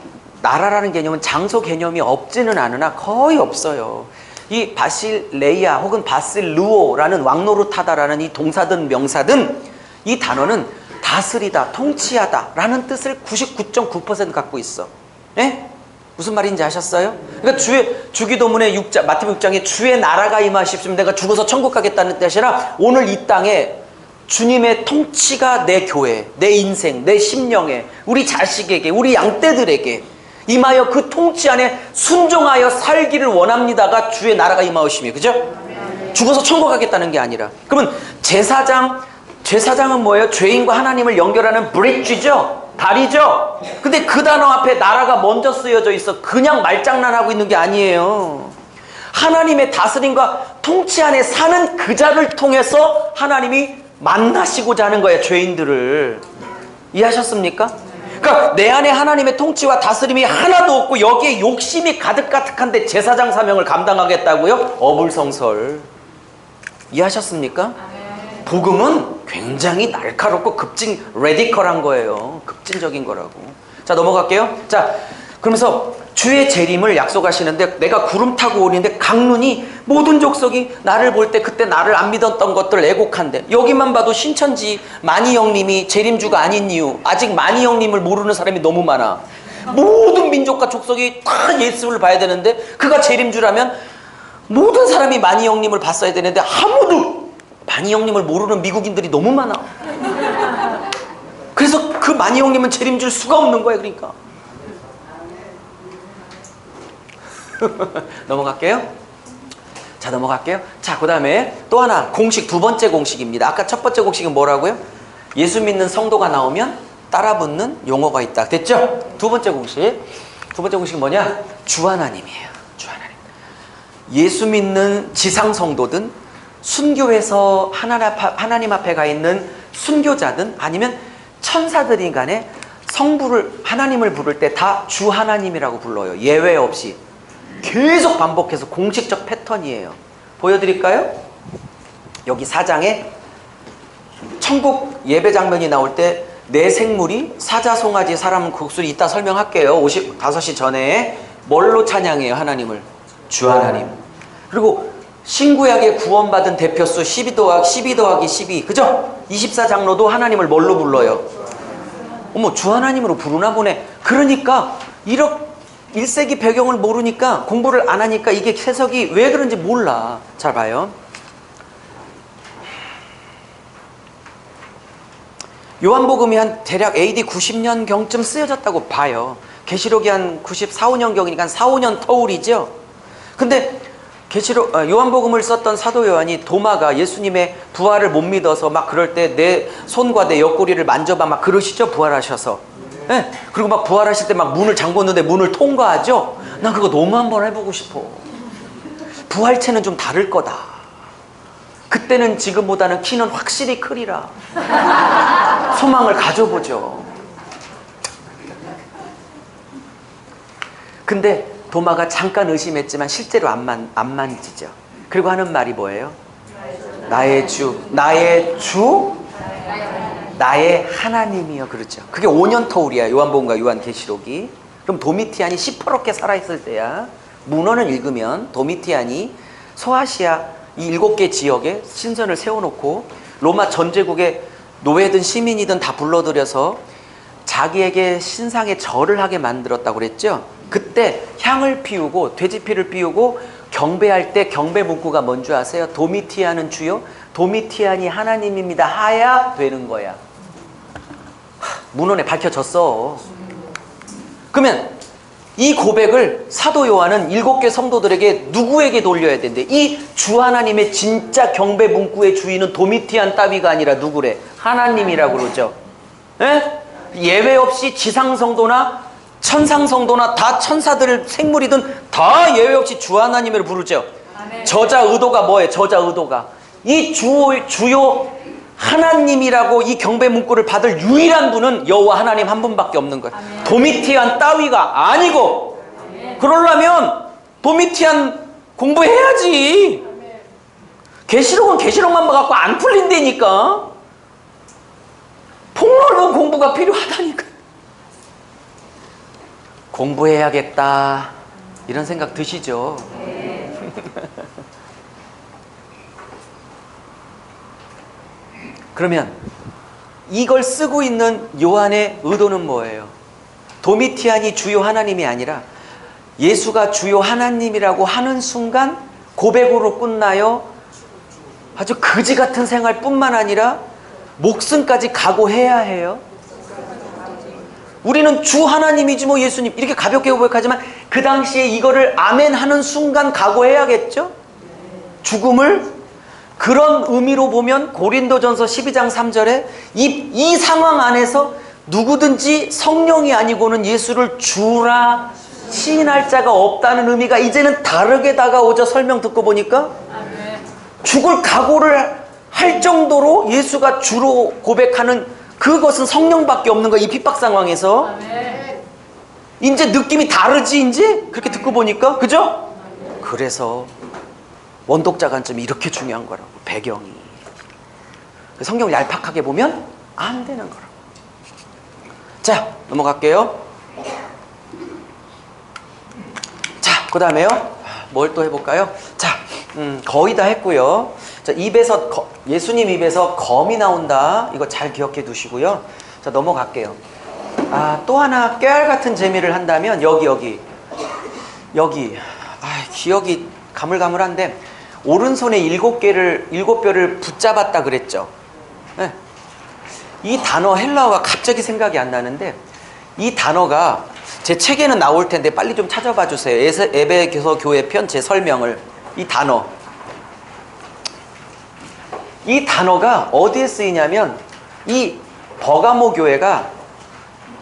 나라라는 개념은 장소 개념이 없지는 않으나 거의 없어요. 이 바실레이아 혹은 바실루오라는 왕노릇하다라는 이 동사든 명사든 이 단어는 다스리다, 통치하다 라는 뜻을 99.9% 갖고 있어. 예? 무슨 말인지 아셨어요? 그러니까 주기도문의 6장, 마태복음 6장에 주의 나라가 임하십시오. 내가 죽어서 천국 가겠다는 뜻이 아니라 오늘 이 땅에 주님의 통치가 내 교회, 내 인생, 내 심령에, 우리 자식에게, 우리 양떼들에게 임하여 그 통치 안에 순종하여 살기를 원합니다가 주의 나라가 임하오심이에요. 그죠? 죽어서 천국 가겠다는 게 아니라. 그러면 제사장은 뭐예요? 죄인과 하나님을 연결하는 브릿지죠? 다리죠? 근데 그 단어 앞에 나라가 먼저 쓰여져 있어. 그냥 말장난하고 있는 게 아니에요. 하나님의 다스림과 통치 안에 사는 그 자를 통해서 하나님이 만나시고자 하는 거예요. 죄인들을. 이해하셨습니까? 그러니까 내 안에 하나님의 통치와 다스림이 하나도 없고 여기에 욕심이 가득가득한데 제사장 사명을 감당하겠다고요? 어불성설. 이해하셨습니까? 복음은 굉장히 날카롭고 레디컬한 거예요. 급진적인 거라고. 자, 넘어갈게요. 자, 그러면서 주의 재림을 약속하시는데 내가 구름 타고 오는데 강눈이 모든 족속이 나를 볼 때 그때 나를 안 믿었던 것들 애곡한대. 여기만 봐도 신천지 마니 형님이 재림주가 아닌 이유, 아직 마니 형님을 모르는 사람이 너무 많아. 모든 민족과 족속이 다 예수를 봐야 되는데 그가 재림주라면 모든 사람이 마니 형님을 봤어야 되는데 아무도 마니 형님을 모르는 미국인들이 너무 많아. 그래서 그 마니 형님은 재림줄 수가 없는 거야. 그러니까 넘어갈게요. 자, 넘어갈게요. 자, 그 다음에 또 하나 공식, 두 번째 공식입니다. 아까 첫 번째 공식은 뭐라고요? 예수 믿는 성도가 나오면 따라붙는 용어가 있다. 됐죠? 두 번째 공식. 두 번째 공식은 뭐냐? 주 하나님이에요. 주 하나님. 예수 믿는 지상 성도든 순교해서 하나님 앞에 가 있는 순교자든 아니면 천사들이 간에 하나님을 부를 때 다 주 하나님이라고 불러요. 예외 없이. 계속 반복해서 공식적 패턴이에요. 보여드릴까요? 여기 4장에 천국 예배 장면이 나올 때 내 생물이 사자, 송아지, 사람, 곡술이 이따 설명할게요. 5시 전에 뭘로 찬양해요? 하나님을? 주 하나님. 그리고 신구약에 구원받은 대표수 12 더하기 12 그죠? 24장로도 하나님을 뭘로 불러요? 어머, 주 하나님으로 부르나 보네. 그러니까 1세기 배경을 모르니까, 공부를 안 하니까 이게 해석이 왜 그런지 몰라. 잘 봐요. 요한복음이 한 대략 AD 90년경쯤 쓰여졌다고 봐요. 계시록이 한 94, 5년경이니까 한 4, 5년 터울이죠. 근데 요한복음을 썼던 사도 요한이 도마가 예수님의 부활을 못 믿어서 막 그럴 때 내 손과 내 옆구리를 만져봐 막 그러시죠, 부활하셔서. 네? 그리고 막 부활하실 때 막 문을 잠궜는데 문을 통과하죠. 난 그거 너무 한번 해보고 싶어. 부활체는 좀 다를 거다. 그때는 지금보다는 키는 확실히 크리라. 소망을 가져보죠. 근데 도마가 잠깐 의심했지만 실제로 안 만지죠. 그리고 하는 말이 뭐예요? 나의 주, 나의 하나님이요. 그렇죠. 그게 5년 터울이야, 요한복음과 요한계시록이. 그럼 도미티안이 시퍼렇게 살아있을 때야. 문헌을 읽으면 도미티안이 소아시아 이 7개 지역에 신전을 세워놓고 로마 전제국의 노예든 시민이든 다 불러들여서 자기에게 신상에 절을 하게 만들었다고 그랬죠. 그때 향을 피우고 돼지피를 피우고 경배할 때 경배 문구가 뭔지 아세요? 도미티안은 주요, 도미티안이 하나님입니다 하야 되는 거야. 문헌에 밝혀졌어. 그러면 이 고백을 사도 요한은 7개 성도들에게 누구에게 돌려야 된대? 이 주 하나님의 진짜 경배 문구의 주인은 도미티안 따위가 아니라 누구래? 하나님이라고 그러죠. 예? 예외 없이 지상 성도나 천상 성도나 다 천사들 생물이든 다 예외 없이 주 하나님을 부르죠. 아멘. 저자 의도가 뭐예요? 저자 의도가 이 주요 하나님이라고 이 경배 문구를 받을 유일한 분은 여호와 하나님 한 분밖에 없는 거예요. 아멘. 도미티안 따위가 아니고. 아멘. 그러려면 도미티안 공부해야지. 계시록은 계시록만 봐갖고 안 풀린다니까. 폭넓은 공부가 필요하다니까. 공부해야겠다 이런 생각 드시죠? 네. 그러면 이걸 쓰고 있는 요한의 의도는 뭐예요? 도미티안이 주요 하나님이 아니라 예수가 주요 하나님이라고 하는 순간 고백으로 끝나요? 아주 그지 같은 생활뿐만 아니라 목숨까지 각오해야 해요. 우리는 주 하나님이지 뭐 예수님 이렇게 가볍게 고백하지만 그 당시에 이거를 아멘 하는 순간 각오해야겠죠? 죽음을. 그런 의미로 보면 고린도전서 12장 3절에 이 상황 안에서 누구든지 성령이 아니고는 예수를 주라 시인할 자가 없다는 의미가 이제는 다르게 다가오죠. 설명 듣고 보니까 죽을 각오를 할 정도로 예수가 주로 고백하는 그것은 성령밖에 없는 거야. 이 핍박 상황에서. 이제 느낌이 다르지 이제? 그렇게 듣고 보니까. 그죠? 그래서 원독자 관점이 이렇게 중요한 거라고. 배경이. 성경을 얄팍하게 보면 안 되는 거라고. 자, 넘어갈게요. 자, 그 다음에요. 뭘 또 해볼까요? 자, 거의 다 했고요. 자, 예수님 입에서 검이 나온다. 이거 잘 기억해 두시고요. 자, 넘어갈게요. 또 하나 깨알 같은 재미를 한다면 여기. 기억이 가물가물한데 오른손에 7뼈를 붙잡았다 그랬죠. 네. 이 단어 헬라어가 갑자기 생각이 안 나는데 이 단어가 제 책에는 나올 텐데 빨리 좀 찾아봐 주세요. 에베소 교회 편 제 설명을. 이 단어가 어디에 쓰이냐면 이 버가모 교회가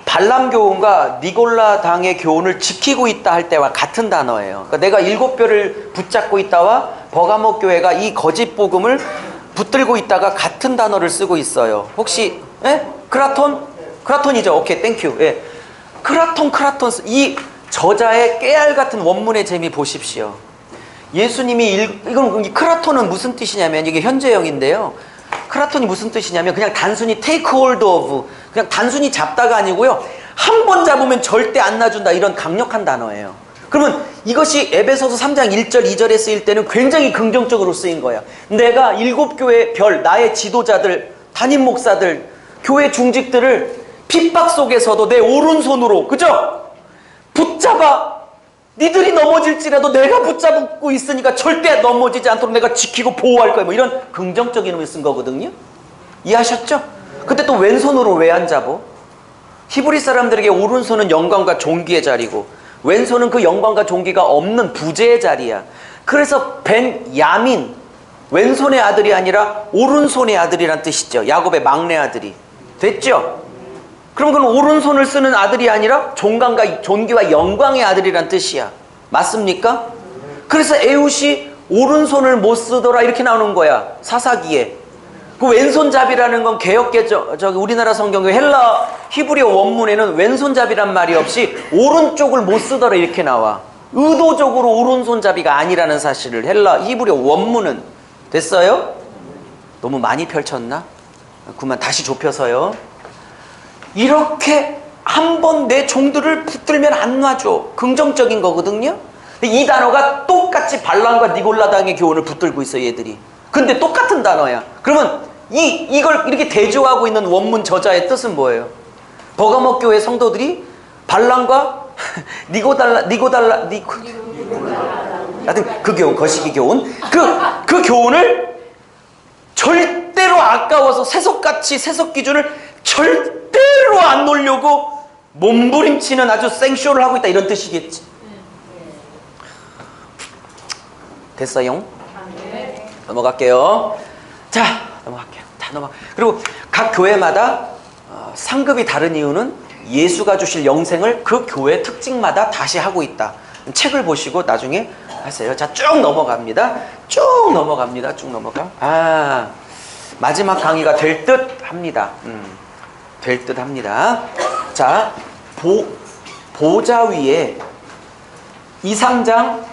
발람 교훈과 니골라 당의 교훈을 지키고 있다 할 때와 같은 단어예요. 그러니까 내가 7뼈를 붙잡고 있다와 버가모 교회가 이 거짓 복음을 붙들고 있다가 같은 단어를 쓰고 있어요. 혹시 크라톤이죠? 오케이, 땡큐. 예. 크라톤 이 저자의 깨알 같은 원문의 재미 보십시오. 예수님이 이건 크라톤은 무슨 뜻이냐면 이게 현재형인데요. 크라톤이 무슨 뜻이냐면 그냥 단순히 take hold of, 그냥 단순히 잡다가 아니고요. 한 번 잡으면 절대 안 놔준다, 이런 강력한 단어예요. 그러면 이것이 에베소서 3장 1절 2절에 쓰일 때는 굉장히 긍정적으로 쓰인 거야. 내가 7교회 별, 나의 지도자들, 담임 목사들, 교회 중직들을 핍박 속에서도 내 오른손으로, 그죠? 붙잡아. 니들이 넘어질지라도 내가 붙잡고 있으니까 절대 넘어지지 않도록 내가 지키고 보호할 거야. 뭐 이런 긍정적인 의미를 쓴 거거든요. 이해하셨죠? 근데 또 왼손으로 왜 안 잡어? 히브리 사람들에게 오른손은 영광과 존귀의 자리고 왼손은 그 영광과 존귀가 없는 부재의 자리야. 그래서 벤야민, 왼손의 아들이 아니라 오른손의 아들이란 뜻이죠. 야곱의 막내 아들이. 됐죠? 그럼 그건 오른손을 쓰는 아들이 아니라 존귀와 영광의 아들이란 뜻이야. 맞습니까? 그래서 에훗이 오른손을 못 쓰더라 이렇게 나오는 거야. 사사기에. 그 왼손잡이라는 건 우리나라 성경 헬라 히브리어 원문에는 왼손잡이란 말이 없이 오른쪽을 못 쓰더라 이렇게 나와. 의도적으로 오른손잡이가 아니라는 사실을 헬라 히브리어 원문은. 됐어요? 너무 많이 펼쳤나? 그만 다시 좁혀서요. 이렇게 한 번 내 종들을 붙들면 안 놔줘. 긍정적인 거거든요. 이 단어가 똑같이 발람과 니골라당의 교훈을 붙들고 있어 얘들이. 근데 똑같은 단어야. 그러면 이걸 이렇게 대조하고 있는 원문 저자의 뜻은 뭐예요? 버가모 교회 성도들이 발람과 하여튼 그 교훈, 거시기 교훈, 그 교훈을 절대로 아까워서 세속 기준을 절대로 안 놓으려고 몸부림치는 아주 생쇼를 하고 있다, 이런 뜻이겠지. 됐어요? 넘어갈게요. 자, 그리고 각 교회마다 상급이 다른 이유는 예수가 주실 영생을 그 교회 특징마다 다시 하고 있다. 책을 보시고 나중에 하세요. 자, 쭉 넘어갑니다. 쭉 넘어가. 마지막 강의가 될 듯 합니다. 될 듯 합니다. 자, 보좌 위에 2, 3장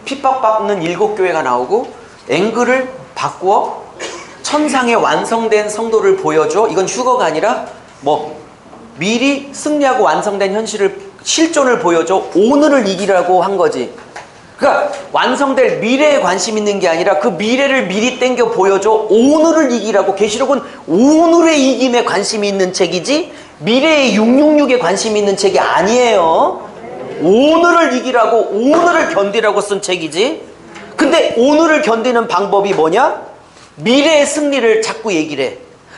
핍박받는 7교회가 나오고 앵글을 바꾸어 천상의 완성된 성도를 보여줘. 이건 휴거가 아니라 미리 승리하고 완성된 실존을 보여줘. 오늘을 이기라고 한 거지. 그러니까 완성될 미래에 관심 있는 게 아니라 그 미래를 미리 땡겨 보여줘. 오늘을 이기라고. 계시록은 오늘의 이김에 관심이 있는 책이지 미래의 666에 관심이 있는 책이 아니에요. 오늘을 이기라고, 오늘을 견디라고 쓴 책이지. 근데 오늘을 견디는 방법이 뭐냐? 미래의 승리를 자꾸 얘기를 해.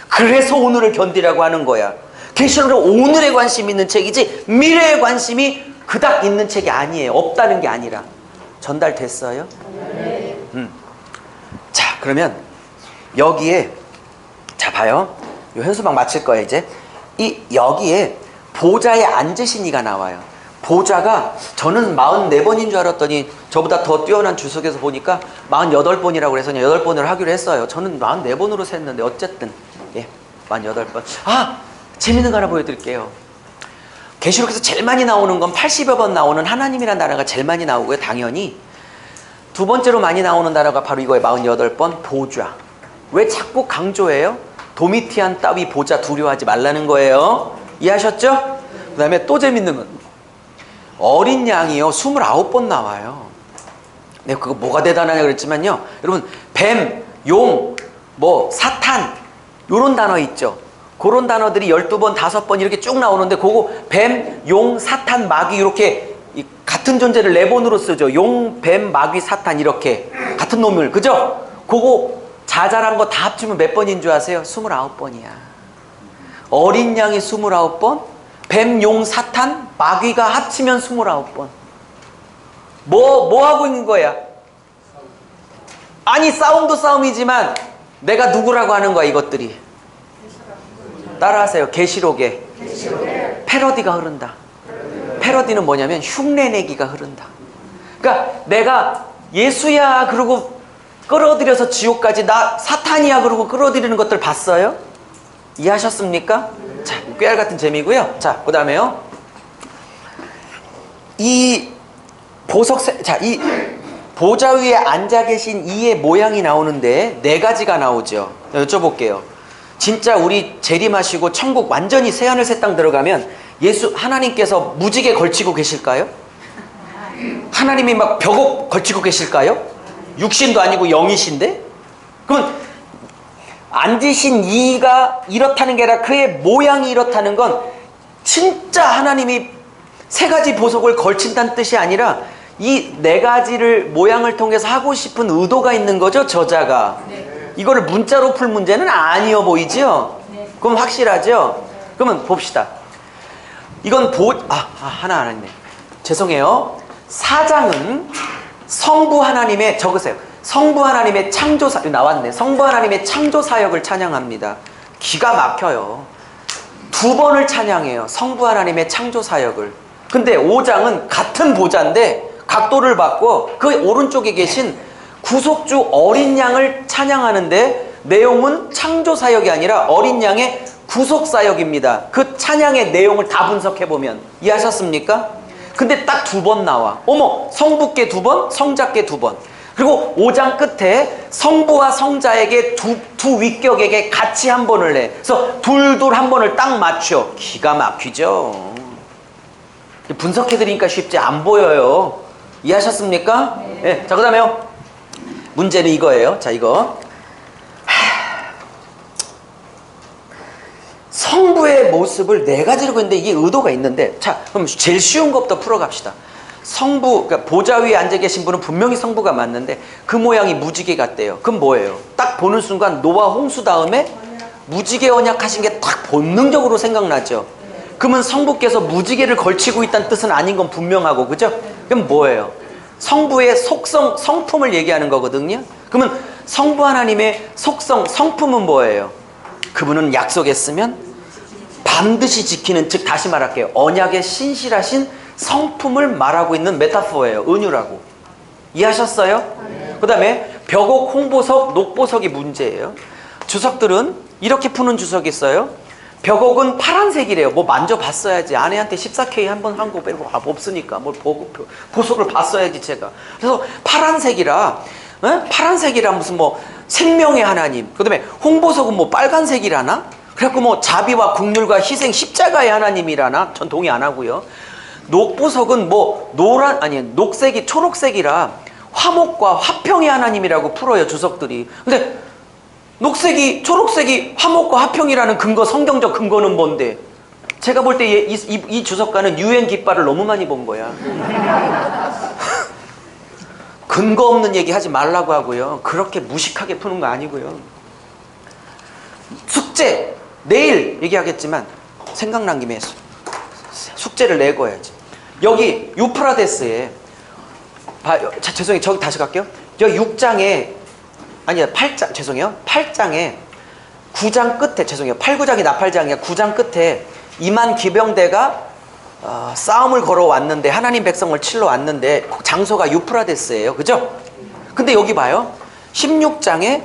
그래서 오늘을 견디라고 하는 거야. 계시록은 오늘에 관심 있는 책이지 미래에 관심이 그닥 있는 책이 아니에요. 없다는 게 아니라. 전달됐어요? 네. 자, 그러면 여기에 자 봐요. 요 현수막 마칠 거예요 이제. 여기에 보좌에 앉으신 이가 나와요. 보좌가 저는 44번인 줄 알았더니 저보다 더 뛰어난 주석에서 보니까 48번이라고 그래서 8번을 하기로 했어요. 저는 44번으로 셌는데 어쨌든 48번. 재밌는 거 하나 보여드릴게요. 계시록에서 제일 많이 나오는 건 80여 번 나오는 하나님이라는 단어가 제일 많이 나오고요. 당연히 두 번째로 많이 나오는 단어가 바로 이거예요. 48번 보좌. 왜 자꾸 강조해요? 도미티안 따위 보좌 두려워하지 말라는 거예요. 이해하셨죠? 그 다음에 또 재밌는 건 어린 양이요 29번 나와요. 내가 그거 뭐가 대단하냐 그랬지만요, 여러분 뱀, 용, 사탄 요런 단어 있죠. 그런 단어들이 12번, 5번 이렇게 쭉 나오는데 그거 뱀, 용, 사탄, 마귀 이렇게 같은 존재를 4번으로 쓰죠. 용, 뱀, 마귀, 사탄 이렇게 같은 놈을, 그죠? 그거 자잘한 거 다 합치면 몇 번인 줄 아세요? 29번이야. 어린 양이 29번, 뱀, 용, 사탄, 마귀가 합치면 29번. 뭐 하고 있는 거야? 아니 싸움도 싸움이지만 내가 누구라고 하는 거야 이것들이. 따라하세요. 계시록에 패러디가 흐른다. 패러디는 뭐냐면 흉내내기가 흐른다. 그러니까 내가 예수야 그러고 끌어들여서 지옥까지, 나 사탄이야 그러고 끌어들이는 것들 봤어요? 이해하셨습니까? 자, 깨알 같은 재미고요. 자, 그 다음에요. 이 자, 이 보좌 위에 앉아 계신 이의 모양이 나오는데 네 가지가 나오죠. 여쭤볼게요. 진짜 우리 재림하시고 천국 완전히 새하늘 새 땅 들어가면 하나님께서 무지개 걸치고 계실까요? 하나님이 막 벽옥 걸치고 계실까요? 육신도 아니고 영이신데? 그러면 앉으신 이가 이렇다는 게 아니라 그의 모양이 이렇다는 건 진짜 하나님이 세 가지 보석을 걸친다는 뜻이 아니라 이 네 가지를 모양을 통해서 하고 싶은 의도가 있는 거죠, 저자가. 네. 이거를 문자로 풀 문제는 아니어 보이죠? 네. 그럼 확실하죠? 그러면 봅시다. 이건 하나 안 했네. 죄송해요. 4장은 성부 하나님의, 적으세요. 성부 하나님의 나왔네. 성부 하나님의 창조 사역을 찬양합니다. 기가 막혀요. 2번을 찬양해요. 성부 하나님의 창조 사역을. 근데 5장은 같은 보좌인데 각도를 바꿔 그 오른쪽에 계신 구속주 어린 양을 찬양하는데 내용은 창조 사역이 아니라 어린 양의 구속 사역입니다. 그 찬양의 내용을 다 분석해보면 이해하셨습니까? 근데 딱 2번 나와. 어머, 성부께 2번, 성자께 2번. 그리고 5장 끝에 성부와 성자에게 두 위격에게 같이 한 번을 내. 그래서 둘 한 번을 딱 맞춰. 기가 막히죠. 분석해드리니까 쉽지 안 보여요. 이해하셨습니까? 네. 자, 그 다음에요. 문제는 이거예요. 자, 이거. 성부의 모습을 네 가지로 했는데 이게 의도가 있는데, 자, 그럼 제일 쉬운 것부터 풀어갑시다. 성부, 그러니까 보좌 위에 앉아 계신 분은 분명히 성부가 맞는데 그 모양이 무지개 같대요. 그럼 뭐예요? 딱 보는 순간 노아 홍수 다음에 무지개 언약하신 게 딱 본능적으로 생각나죠. 그러면 성부께서 무지개를 걸치고 있다는 뜻은 아닌 건 분명하고, 그죠? 그럼 뭐예요? 성부의 속성, 성품을 얘기하는 거거든요. 그러면 성부 하나님의 속성, 성품은 뭐예요? 그분은 약속했으면 반드시 지키는, 즉 다시 말할게요. 언약의 신실하신 성품을 말하고 있는 메타포예요. 은유라고. 이해하셨어요? 그 다음에 벽옥, 홍보석, 녹보석이 문제예요. 주석들은 이렇게 푸는 주석이 있어요. 벽옥은 파란색이래요. 뭐 만져봤어야지. 아내한테 14K 한 번 한 거 빼고 없으니까 뭘 보석을 봤어야지 제가. 그래서 파란색이라, 파란색이라 무슨 뭐 생명의 하나님. 그 다음에 홍보석은 뭐 빨간색이라나? 그래갖고 뭐 자비와 국률과 희생 십자가의 하나님이라나? 전 동의 안 하고요. 녹보석은 뭐 녹색이 초록색이라 화목과 화평의 하나님이라고 풀어요, 주석들이. 근데 녹색이, 초록색이 화목과 화평이라는 근거, 성경적 근거는 뭔데? 제가 볼 때 이 주석가는 유엔 깃발을 너무 많이 본 거야. 근거 없는 얘기 하지 말라고 하고요. 그렇게 무식하게 푸는 거 아니고요. 숙제, 내일 얘기하겠지만 생각난 김에 숙제를 내고야지. 여기 유프라데스에 죄송해요. 저기 다시 갈게요. 여기 6장에 아니야 8장 죄송해요. 8장에 9장 끝에 죄송해요. 8, 9장이 나팔장이야. 9장 끝에 2만 기병대가 싸움을 걸어왔는데 하나님 백성을 칠러 왔는데 장소가 유프라데스예요. 그죠? 근데 여기 봐요. 16장에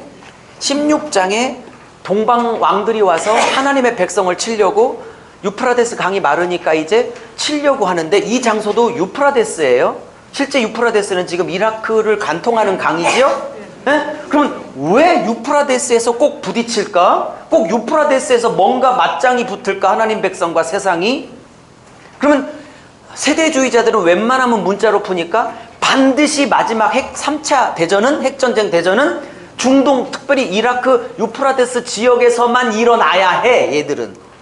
동방 왕들이 와서 하나님의 백성을 치려고 유프라데스 강이 마르니까 이제 치려고 하는데 이 장소도 유프라데스예요. 실제 유프라데스는 지금 이라크를 관통하는 강이지요? 네? 그러면 왜 유프라데스에서 꼭 부딪힐까? 꼭 유프라데스에서 뭔가 맞짱이 붙을까? 하나님 백성과 세상이? 그러면 세대주의자들은 웬만하면 문자로 푸니까 반드시 마지막 3차 대전은, 핵전쟁 대전은 중동, 특별히 이라크 유프라데스 지역에서만 일어나야 해.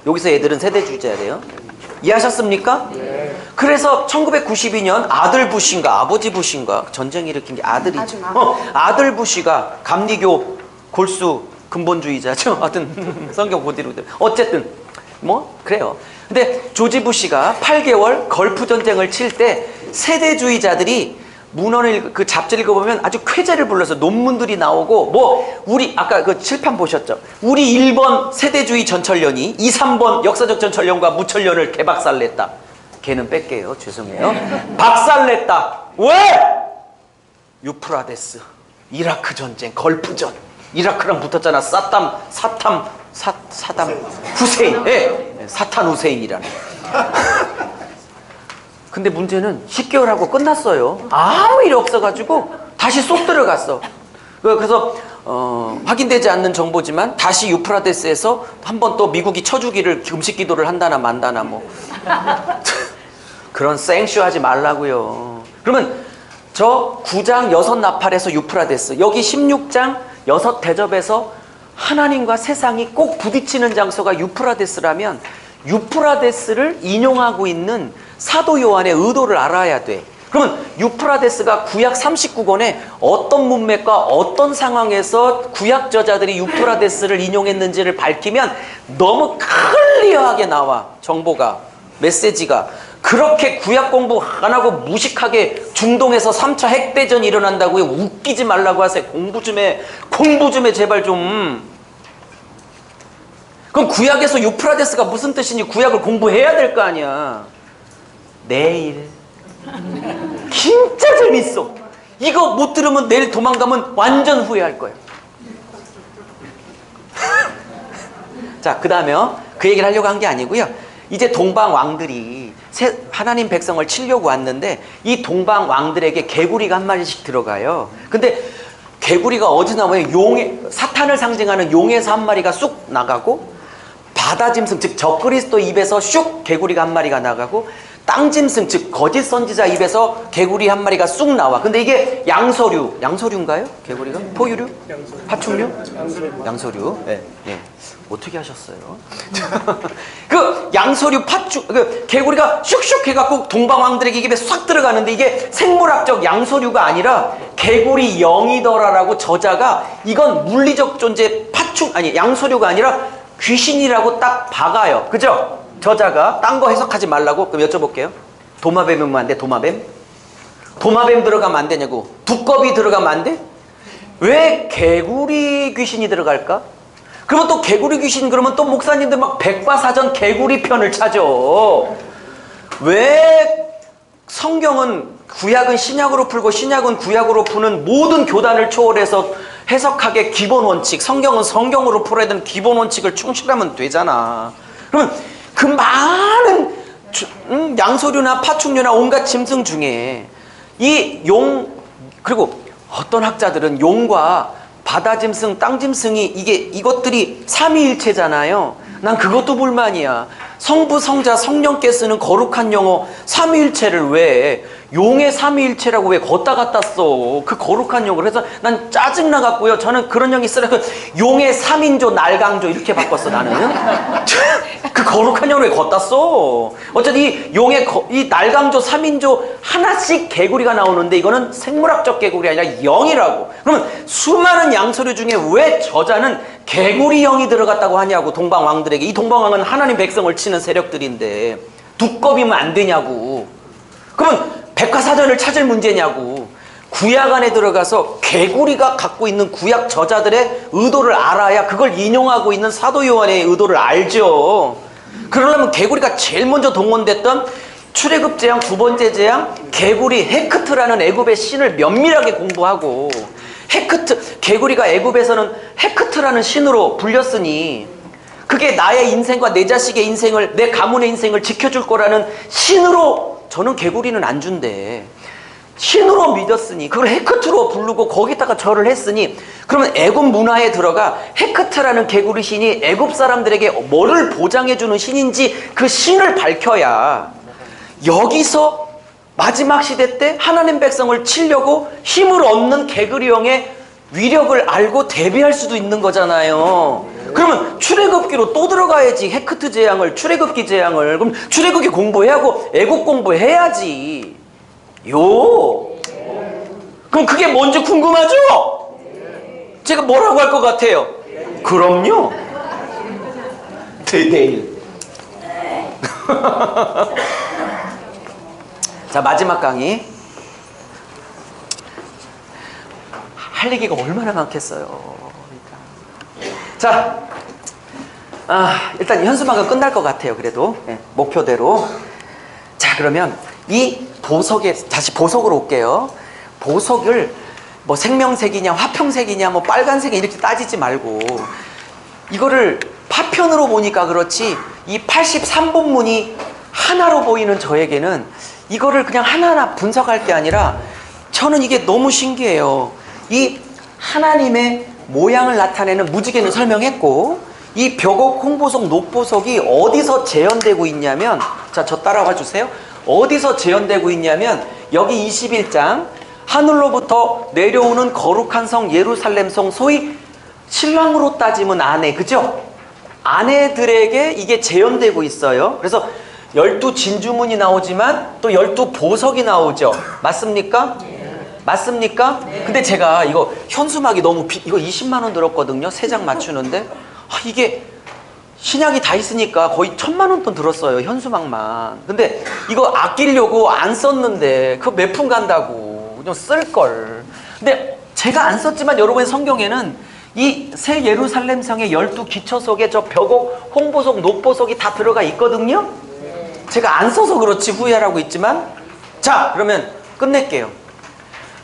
여기서 얘들은 세대주의자래요. 이해하셨습니까? 네. 그래서 1992년 아들 부시인가 아버지 부시인가 전쟁 일으킨 게 아들이죠. 아들 부시가 감리교 골수 근본주의자죠. 하여튼 성경 그대로. 어쨌든 뭐 그래요. 근데 조지 부시가 8개월 걸프 전쟁을 칠 때 세대주의자들이 문헌을 그 잡지 읽어보면 아주 쾌재를 불러서 논문들이 나오고 뭐 우리 아까 그 칠판 보셨죠? 우리 1번 세대주의 전철련이 2, 3번 역사적 전철련과 무철련을 개박살냈다. 걔는 뺄게요. 죄송해요. 박살냈다. 왜? 유프라데스, 이라크 전쟁, 걸프전. 이라크랑 붙었잖아. 사담 후세인. 예. 사탄 후세인이라는. 근데 문제는 10개월 하고 끝났어요. 아무 일 없어가지고 다시 쏙 들어갔어. 그래서 확인되지 않는 정보지만 다시 유프라데스에서 한 번 또 미국이 쳐주기를 금식 기도를 한다나 만다나 뭐 그런 생쇼 하지 말라고요. 그러면 저 9장 6나팔에서 유프라데스, 여기 16장 6대접에서 하나님과 세상이 꼭 부딪히는 장소가 유프라데스라면 유프라데스를 인용하고 있는 사도 요한의 의도를 알아야 돼. 그러면 유프라데스가 구약 39권에 어떤 문맥과 어떤 상황에서 구약 저자들이 유프라데스를 인용했는지를 밝히면 너무 클리어하게 나와. 정보가, 메시지가. 그렇게 구약 공부 안 하고 무식하게 중동에서 3차 핵대전이 일어난다고 웃기지 말라고 하세요. 공부 좀 해 제발 좀. 그럼 구약에서 유프라데스가 무슨 뜻인지 구약을 공부해야 될 거 아니야. 내일 진짜 재밌어. 이거 못 들으면 내일 도망가면 완전 후회할 거예요. 자, 그 다음에 그 얘기를 하려고 한 게 아니고요. 이제 동방 왕들이 하나님 백성을 치려고 왔는데 이 동방 왕들에게 개구리가 한 마리씩 들어가요. 근데 개구리가 어디 나와요? 사탄을 상징하는 용에서 한 마리가 쑥 나가고, 바다짐승 즉 적그리스도 입에서 슉 개구리가 한 마리가 나가고, 땅짐승 즉 거짓 선지자 입에서 개구리 한 마리가 쑥 나와. 근데 이게 양서류인가요? 개구리가? 포유류? 파충류? 양서류. 네. 네. 어떻게 하셨어요? 그 양서류 그 개구리가 슉슉 해갖고 동방왕들에게 입에 싹 들어가는데 이게 생물학적 양서류가 아니라 개구리 영이더라라고 저자가 이건 물리적 존재 양서류가 아니라 귀신이라고 딱 박아요. 그죠? 저자가 딴 거 해석하지 말라고. 그럼 여쭤볼게요. 도마뱀이면 안 돼? 도마뱀 들어가면 안 되냐고. 두꺼비 들어가면 안 돼? 왜 개구리 귀신이 들어갈까? 그러면 또 개구리 귀신 그러면 또 목사님들 막 백과사전 개구리 편을 찾아. 왜 성경은 구약은 신약으로 풀고 신약은 구약으로 푸는 모든 교단을 초월해서 해석하게 기본 원칙, 성경은 성경으로 풀어야 되는 기본 원칙을 충실하면 되잖아. 그러면 그 많은 양서류나 파충류나 온갖 짐승 중에 이 그리고 어떤 학자들은 용과 바다짐승, 땅짐승이 이것들이 삼위일체잖아요. 난 그것도 불만이야. 성부, 성자, 성령께 쓰는 거룩한 용어 삼위일체를 왜 용의 삼위일체라고 왜 걷다 갖다 써? 그 거룩한 용어를 해서 난 짜증나갖고요. 저는 그런 형이 쓰라고 용의 3인조, 날강조 이렇게 바꿨어 나는. 그 거룩한 용어를 왜 걷다 써? 어쨌든 이 날강조, 3인조 하나씩 개구리가 나오는데 이거는 생물학적 개구리 아니라 영이라고. 그러면 수많은 양서류 중에 왜 저자는 개구리 영이 들어갔다고 하냐고. 동방왕들에게. 이 동방왕은 하나님 백성을 치는 세력들인데 두꺼비면 안 되냐고. 그러면 백과사전을 찾을 문제냐고. 구약 안에 들어가서 개구리가 갖고 있는 구약 저자들의 의도를 알아야 그걸 인용하고 있는 사도 요한의 의도를 알죠. 그러려면 개구리가 제일 먼저 동원됐던 출애굽 재앙 두 번째 재앙 개구리 헤크트라는 애굽의 신을 면밀하게 공부하고, 개구리가 애굽에서는 헤크트라는 신으로 불렸으니 그게 나의 인생과 내 자식의 인생을, 내 가문의 인생을 지켜줄 거라는 신으로, 저는 개구리는 안 준대. 신으로 믿었으니 그걸 헤크트로 부르고 거기다가 절을 했으니, 그러면 애굽 문화에 들어가 헤크트라는 개구리 신이 애굽 사람들에게 뭐를 보장해주는 신인지 그 신을 밝혀야 여기서 마지막 시대 때 하나님 백성을 치려고 힘을 얻는 개구리형의 위력을 알고 대비할 수도 있는 거잖아요. 그러면 출애굽기로 또 들어가야지. 헤크트 재앙을, 출애굽기 재앙을. 그럼 출애굽기 공부해야 하고 애굽 공부해야지. 그럼 그게 뭔지 궁금하죠? 제가 뭐라고 할 것 같아요? 그럼요. 내일. 자, 마지막 강의. 할 얘기가 얼마나 많겠어요. 자, 일단 현수막은 끝날 것 같아요. 그래도 목표대로. 자, 그러면 이 다시 보석으로 올게요. 보석을 뭐 생명색이냐 화평색이냐 뭐 빨간색이 이렇게 따지지 말고, 이거를 파편으로 보니까 그렇지 이 83본문이 하나로 보이는 저에게는 이거를 그냥 하나하나 분석할 게 아니라 저는 이게 너무 신기해요. 이 하나님의 모양을 나타내는 무지개는 설명했고, 이 벽옥, 홍보석, 녹보석이 어디서 재현되고 있냐면, 자, 저 따라와 주세요. 어디서 재현되고 있냐면 여기 21장 하늘로부터 내려오는 거룩한 성 예루살렘 성, 소위 신랑으로 따지면 아내, 그죠? 아내들에게 이게 재현되고 있어요. 그래서 12 진주문이 나오지만 또 12 보석이 나오죠. 맞습니까? 맞습니까? 근데 제가 이거 현수막이 너무 이거 20만 원 들었거든요. 3장 맞추는데. 이게 신약이 다 있으니까 거의 1000만 원 돈 들었어요. 현수막만. 근데 이거 아끼려고 안 썼는데 그거 몇 푼 간다고. 좀 쓸걸. 근데 제가 안 썼지만 여러분의 성경에는 이 새 예루살렘 성의 12 기초 속에 저 벽옥, 홍보석, 녹보석이 다 들어가 있거든요. 제가 안 써서 그렇지 후회하라고 있지만, 자, 그러면 끝낼게요.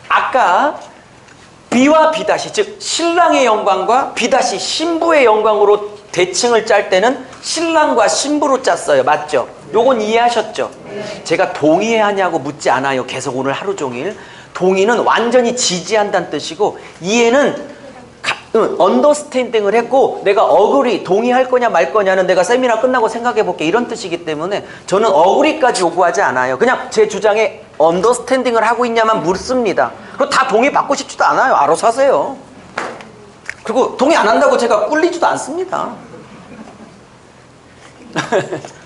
아까 비와 비다시, 즉 신랑의 영광과 비다시 신부의 영광으로 대칭을 짤 때는 신랑과 신부로 짰어요. 맞죠? 요건 이해하셨죠? 제가 동의하냐고 묻지 않아요. 계속 오늘 하루 종일. 동의는 완전히 지지한다는 뜻이고, 이해는 언더스탠딩을 했고, 내가 어그리, 동의할 거냐 말 거냐는 내가 세미나 끝나고 생각해 볼게, 이런 뜻이기 때문에 저는 어그리까지 요구하지 않아요. 그냥 제 주장에 언더스탠딩을 하고 있냐만 묻습니다. 그리고 다 동의 받고 싶지도 않아요. 알아서 하세요. 그리고 동의 안 한다고 제가 꿀리지도 않습니다.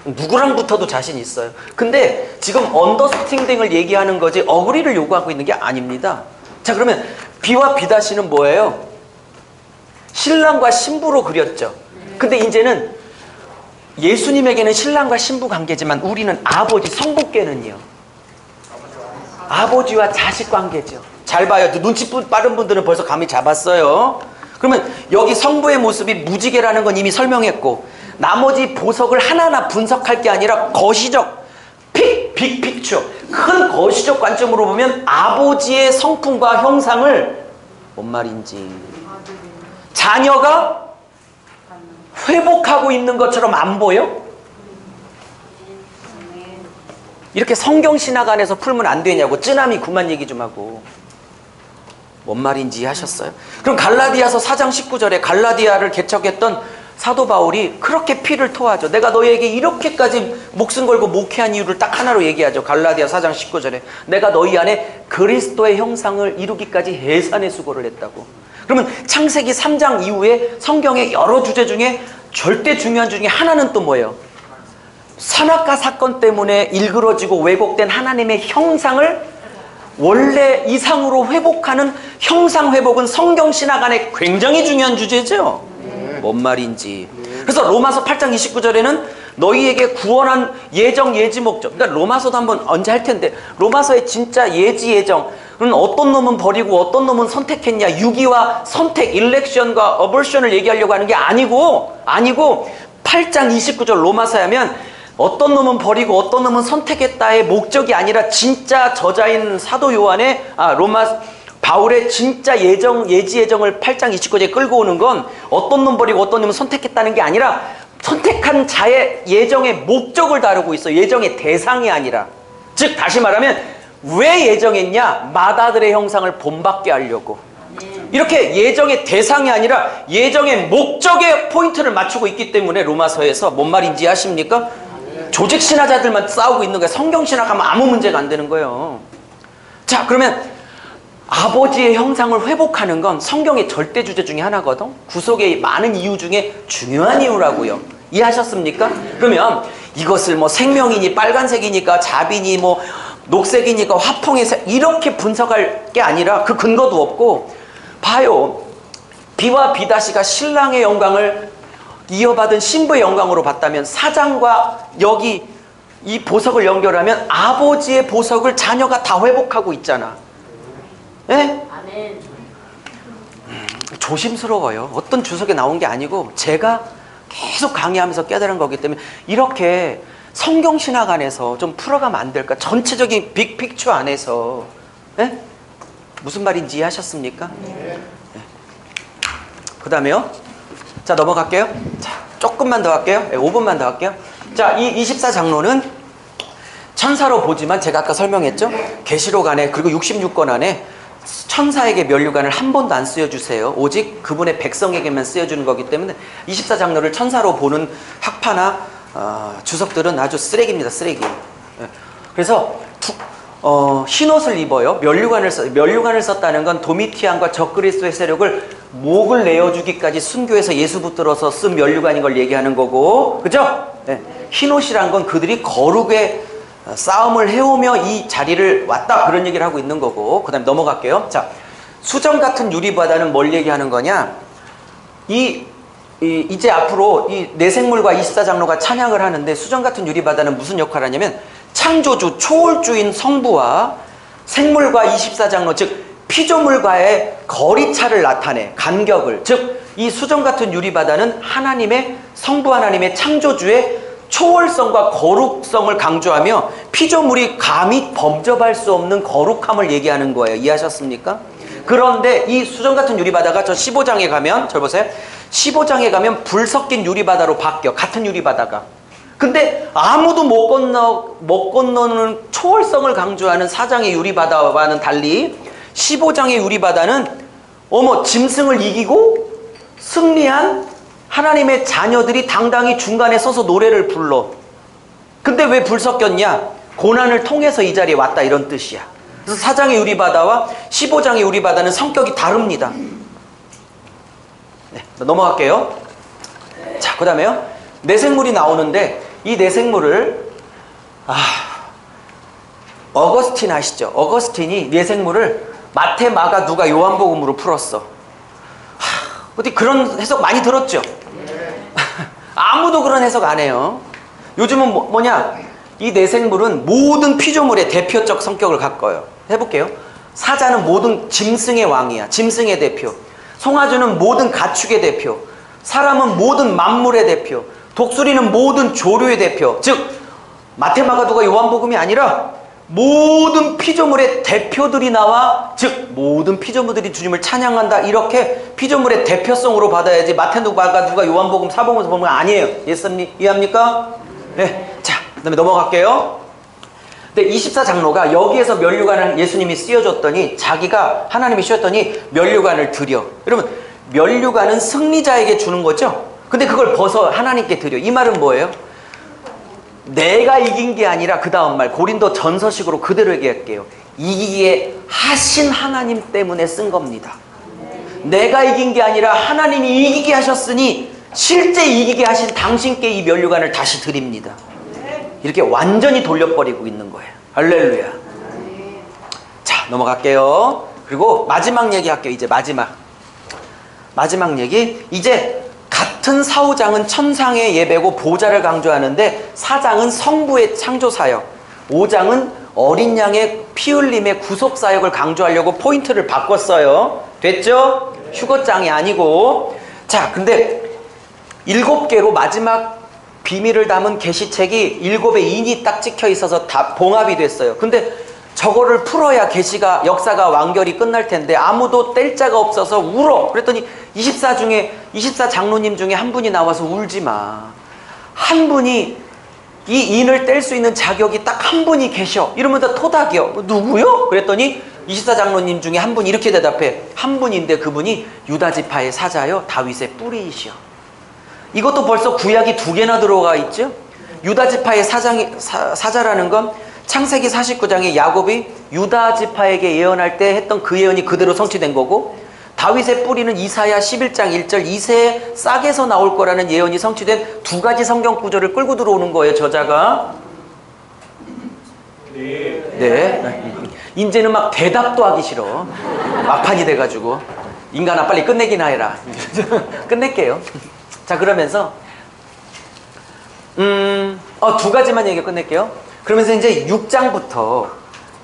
누구랑 붙어도 자신 있어요. 근데 지금 언더스탠딩을 얘기하는 거지 어그리를 요구하고 있는 게 아닙니다. 자, 그러면 비와 비다시는 뭐예요? 신랑과 신부로 그렸죠. 근데 이제는 예수님에게는 신랑과 신부 관계지만 우리는 아버지, 성부께는요, 아버지와 자식 관계죠. 잘 봐요. 눈치 빠른 분들은 벌써 감이 잡았어요. 그러면 여기 성부의 모습이 무지개라는 건 이미 설명했고, 나머지 보석을 하나하나 분석할 게 아니라 거시적, 빅픽처, 큰 거시적 관점으로 보면 아버지의 성품과 형상을, 뭔 말인지, 자녀가 회복하고 있는 것처럼 안 보여? 이렇게 성경신학 안에서 풀면 안 되냐고. 쯔나미 그만 얘기 좀 하고. 뭔 말인지 이해하셨어요? 그럼 갈라디아서 4장 19절에 갈라디아를 개척했던 사도 바울이 그렇게 피를 토하죠. 내가 너희에게 이렇게까지 목숨 걸고 목회한 이유를 딱 하나로 얘기하죠. 갈라디아 4장 19절에 내가 너희 안에 그리스도의 형상을 이루기까지 해산의 수고를 했다고. 그러면 창세기 3장 이후에 성경의 여러 주제 중에 절대 중요한 주 중에 하나는 또 뭐예요? 산악가 사건 때문에 일그러지고 왜곡된 하나님의 형상을 원래 이상으로 회복하는 형상 회복은 성경신학 안에 굉장히 중요한 주제죠. 뭔 말인지. 그래서 로마서 8장 29절에는 너희에게 구원한 예정, 예지, 목적. 그러니까 로마서도 한번 언제 할 텐데, 로마서의 진짜 예지, 예정은 어떤 놈은 버리고 어떤 놈은 선택했냐, 유기와 선택, 일렉션과 어버션을 얘기하려고 하는 게 아니고 8장 29절 로마서에 하면 어떤 놈은 버리고 어떤 놈은 선택했다의 목적이 아니라 진짜 저자인 사도 요한의 바울의 진짜 예지 예정을 8장 29절에 끌고 오는 건 어떤 놈 버리고 어떤 놈은 선택했다는 게 아니라 선택한 자의 예정의 목적을 다루고 있어. 예정의 대상이 아니라. 즉 다시 말하면 왜 예정했냐? 맏아들의 형상을 본받게 하려고. 이렇게 예정의 대상이 아니라 예정의 목적에 포인트를 맞추고 있기 때문에 로마서에서 뭔 말인지 아십니까? 조직 신화자들만 싸우고 있는 거예요. 성경 신학하면 아무 문제가 안 되는 거예요. 자, 그러면 아버지의 형상을 회복하는 건 성경의 절대 주제 중에 하나거든. 구속의 많은 이유 중에 중요한 이유라고요. 이해하셨습니까? 그러면 이것을 뭐 생명이니 빨간색이니까 자비니 뭐 녹색이니까 화풍의 색 이렇게 분석할 게 아니라 그 근거도 없고, 봐요. 비와 비다시가 신랑의 영광을 이어받은 신부의 영광으로 봤다면 사장과 여기 이 보석을 연결하면 아버지의 보석을 자녀가 다 회복하고 있잖아. 예? 아멘. 조심스러워요. 어떤 주석에 나온 게 아니고 제가 계속 강의하면서 깨달은 거기 때문에 이렇게 성경신학 안에서 좀 풀어가면 안 될까? 전체적인 빅픽처 안에서. 예? 무슨 말인지 이해하셨습니까? 네. 그 다음에요. 자, 넘어갈게요. 자, 조금만 더 할게요. 5분만 더 할게요. 자, 이 24장로는 천사로 보지만 제가 아까 설명했죠? 계시록 안에 그리고 66권 안에 천사에게 면류관을 한 번도 안 쓰여주세요. 오직 그분의 백성에게만 쓰여주는 거기 때문에 24장로를 천사로 보는 학파나 주석들은 아주 쓰레기입니다. 쓰레기. 그래서 흰옷을 입어요. 면류관을 썼다는 건 도미티안과 적그리스도의 세력을 목을 내어주기까지 순교해서 예수 붙들어서 쓴 면류관인 걸 얘기하는 거고, 그죠? 네. 흰옷이란 건 그들이 거룩의 싸움을 해오며 이 자리를 왔다, 그런 얘기를 하고 있는 거고. 그 다음에 넘어갈게요. 자, 수정 같은 유리바다는 뭘 얘기하는 거냐? 이제 앞으로 이 내생물과 24장로가 찬양을 하는데, 수정 같은 유리바다는 무슨 역할을 하냐면 창조주, 초월주인 성부와 생물과 24장로, 즉 피조물과의 거리차를 나타내, 간격을. 즉 이 수정 같은 유리바다는 하나님의, 성부 하나님의 창조주의 초월성과 거룩성을 강조하며 피조물이 감히 범접할 수 없는 거룩함을 얘기하는 거예요. 이해하셨습니까? 그런데 이 수정 같은 유리바다가 저 15장에 가면, 저 보세요. 15장에 가면 불 섞인 유리바다로 바뀌어. 같은 유리바다가. 근데 아무도 못 건너는 초월성을 강조하는 4장의 유리바다와는 달리 15장의 유리바다는 짐승을 이기고 승리한 하나님의 자녀들이 당당히 중간에 서서 노래를 불러. 근데 왜 불 섞였냐? 고난을 통해서 이 자리에 왔다, 이런 뜻이야. 그래서 4장의 유리바다와 15장의 유리바다는 성격이 다릅니다. 네, 넘어갈게요. 자, 그 다음에요. 내생물이 나오는데 이 내생물을 어거스틴 아시죠? 어거스틴이 내생물을 마태, 마가, 누가, 요한복음으로 풀었어. 어디 그런 해석 많이 들었죠? 아무도 그런 해석 안 해요. 요즘은 뭐냐? 이 내생물은 모든 피조물의 대표적 성격을 갖고요. 해볼게요. 사자는 모든 짐승의 왕이야. 짐승의 대표. 송아지는 모든 가축의 대표. 사람은 모든 만물의 대표. 독수리는 모든 조류의 대표. 즉 마태, 마가, 누가, 요한복음이 아니라 모든 피조물의 대표들이 나와, 즉 모든 피조물들이 주님을 찬양한다, 이렇게 피조물의 대표성으로 받아야지 마태, 마가, 누가, 요한복음, 사복음에서 보면 아니에요. 예수님 이해합니까? 네. 자, 그 다음에 넘어갈게요. 근데 24장로가 여기에서 면류관을 예수님이 씌워줬더니, 자기가 하나님이 씌웠더니 면류관을 드려. 여러분, 면류관은 승리자에게 주는 거죠? 근데 그걸 벗어 하나님께 드려. 이 말은 뭐예요? 내가 이긴 게 아니라, 그 다음 말 고린도 전서식으로 그대로 얘기할게요. 이기게 하신 하나님 때문에 쓴 겁니다. 내가 이긴 게 아니라 하나님이 이기게 하셨으니 실제 이기게 하신 당신께 이 면류관을 다시 드립니다. 이렇게 완전히 돌려버리고 있는 거예요. 할렐루야. 자, 넘어갈게요. 그리고 마지막 얘기 할게요. 이제 마지막 얘기. 이제 같은 사후장은 천상의 예배고 보좌를 강조하는데, 4장은 성부의 창조사역, 5장은 어린 양의 피 흘림의 구속사역을 강조하려고 포인트를 바꿨어요. 됐죠? 휴거장이 아니고. 자, 근데 7개로 마지막 비밀을 담은 계시책이 7의 인이 딱 찍혀 있어서 다 봉합이 됐어요. 근데 저거를 풀어야 계시가, 역사가 완결이 끝날 텐데 아무도 뗄 자가 없어서 울어. 그랬더니 24장로님 중에 한 분이 나와서 울지 마. 한 분이 이 인을 뗄 수 있는 자격이 딱 한 분이 계셔. 이러면서 토닥여. 누구요? 그랬더니 24장로님 중에 한 분이 이렇게 대답해. 한 분인데 그분이 유다지파의 사자요, 다윗의 뿌리이시여. 이것도 벌써 구약이 2개나 들어가 있죠? 유다지파의 사자라는 건 창세기 49장에 야곱이 유다지파에게 예언할 때 했던 그 예언이 그대로 성취된 거고, 다윗의 뿌리는 이사야 11장 1절 이새의 싹에서 나올 거라는 예언이 성취된 2가지 성경 구절을 끌고 들어오는 거예요, 저자가. 네. 이제는 막 대답도 하기 싫어. 막판이 돼가지고. 인간아, 빨리 끝내기나 해라. 끝낼게요. 자, 그러면서 2가지만 얘기 끝낼게요. 그러면서 이제 6장부터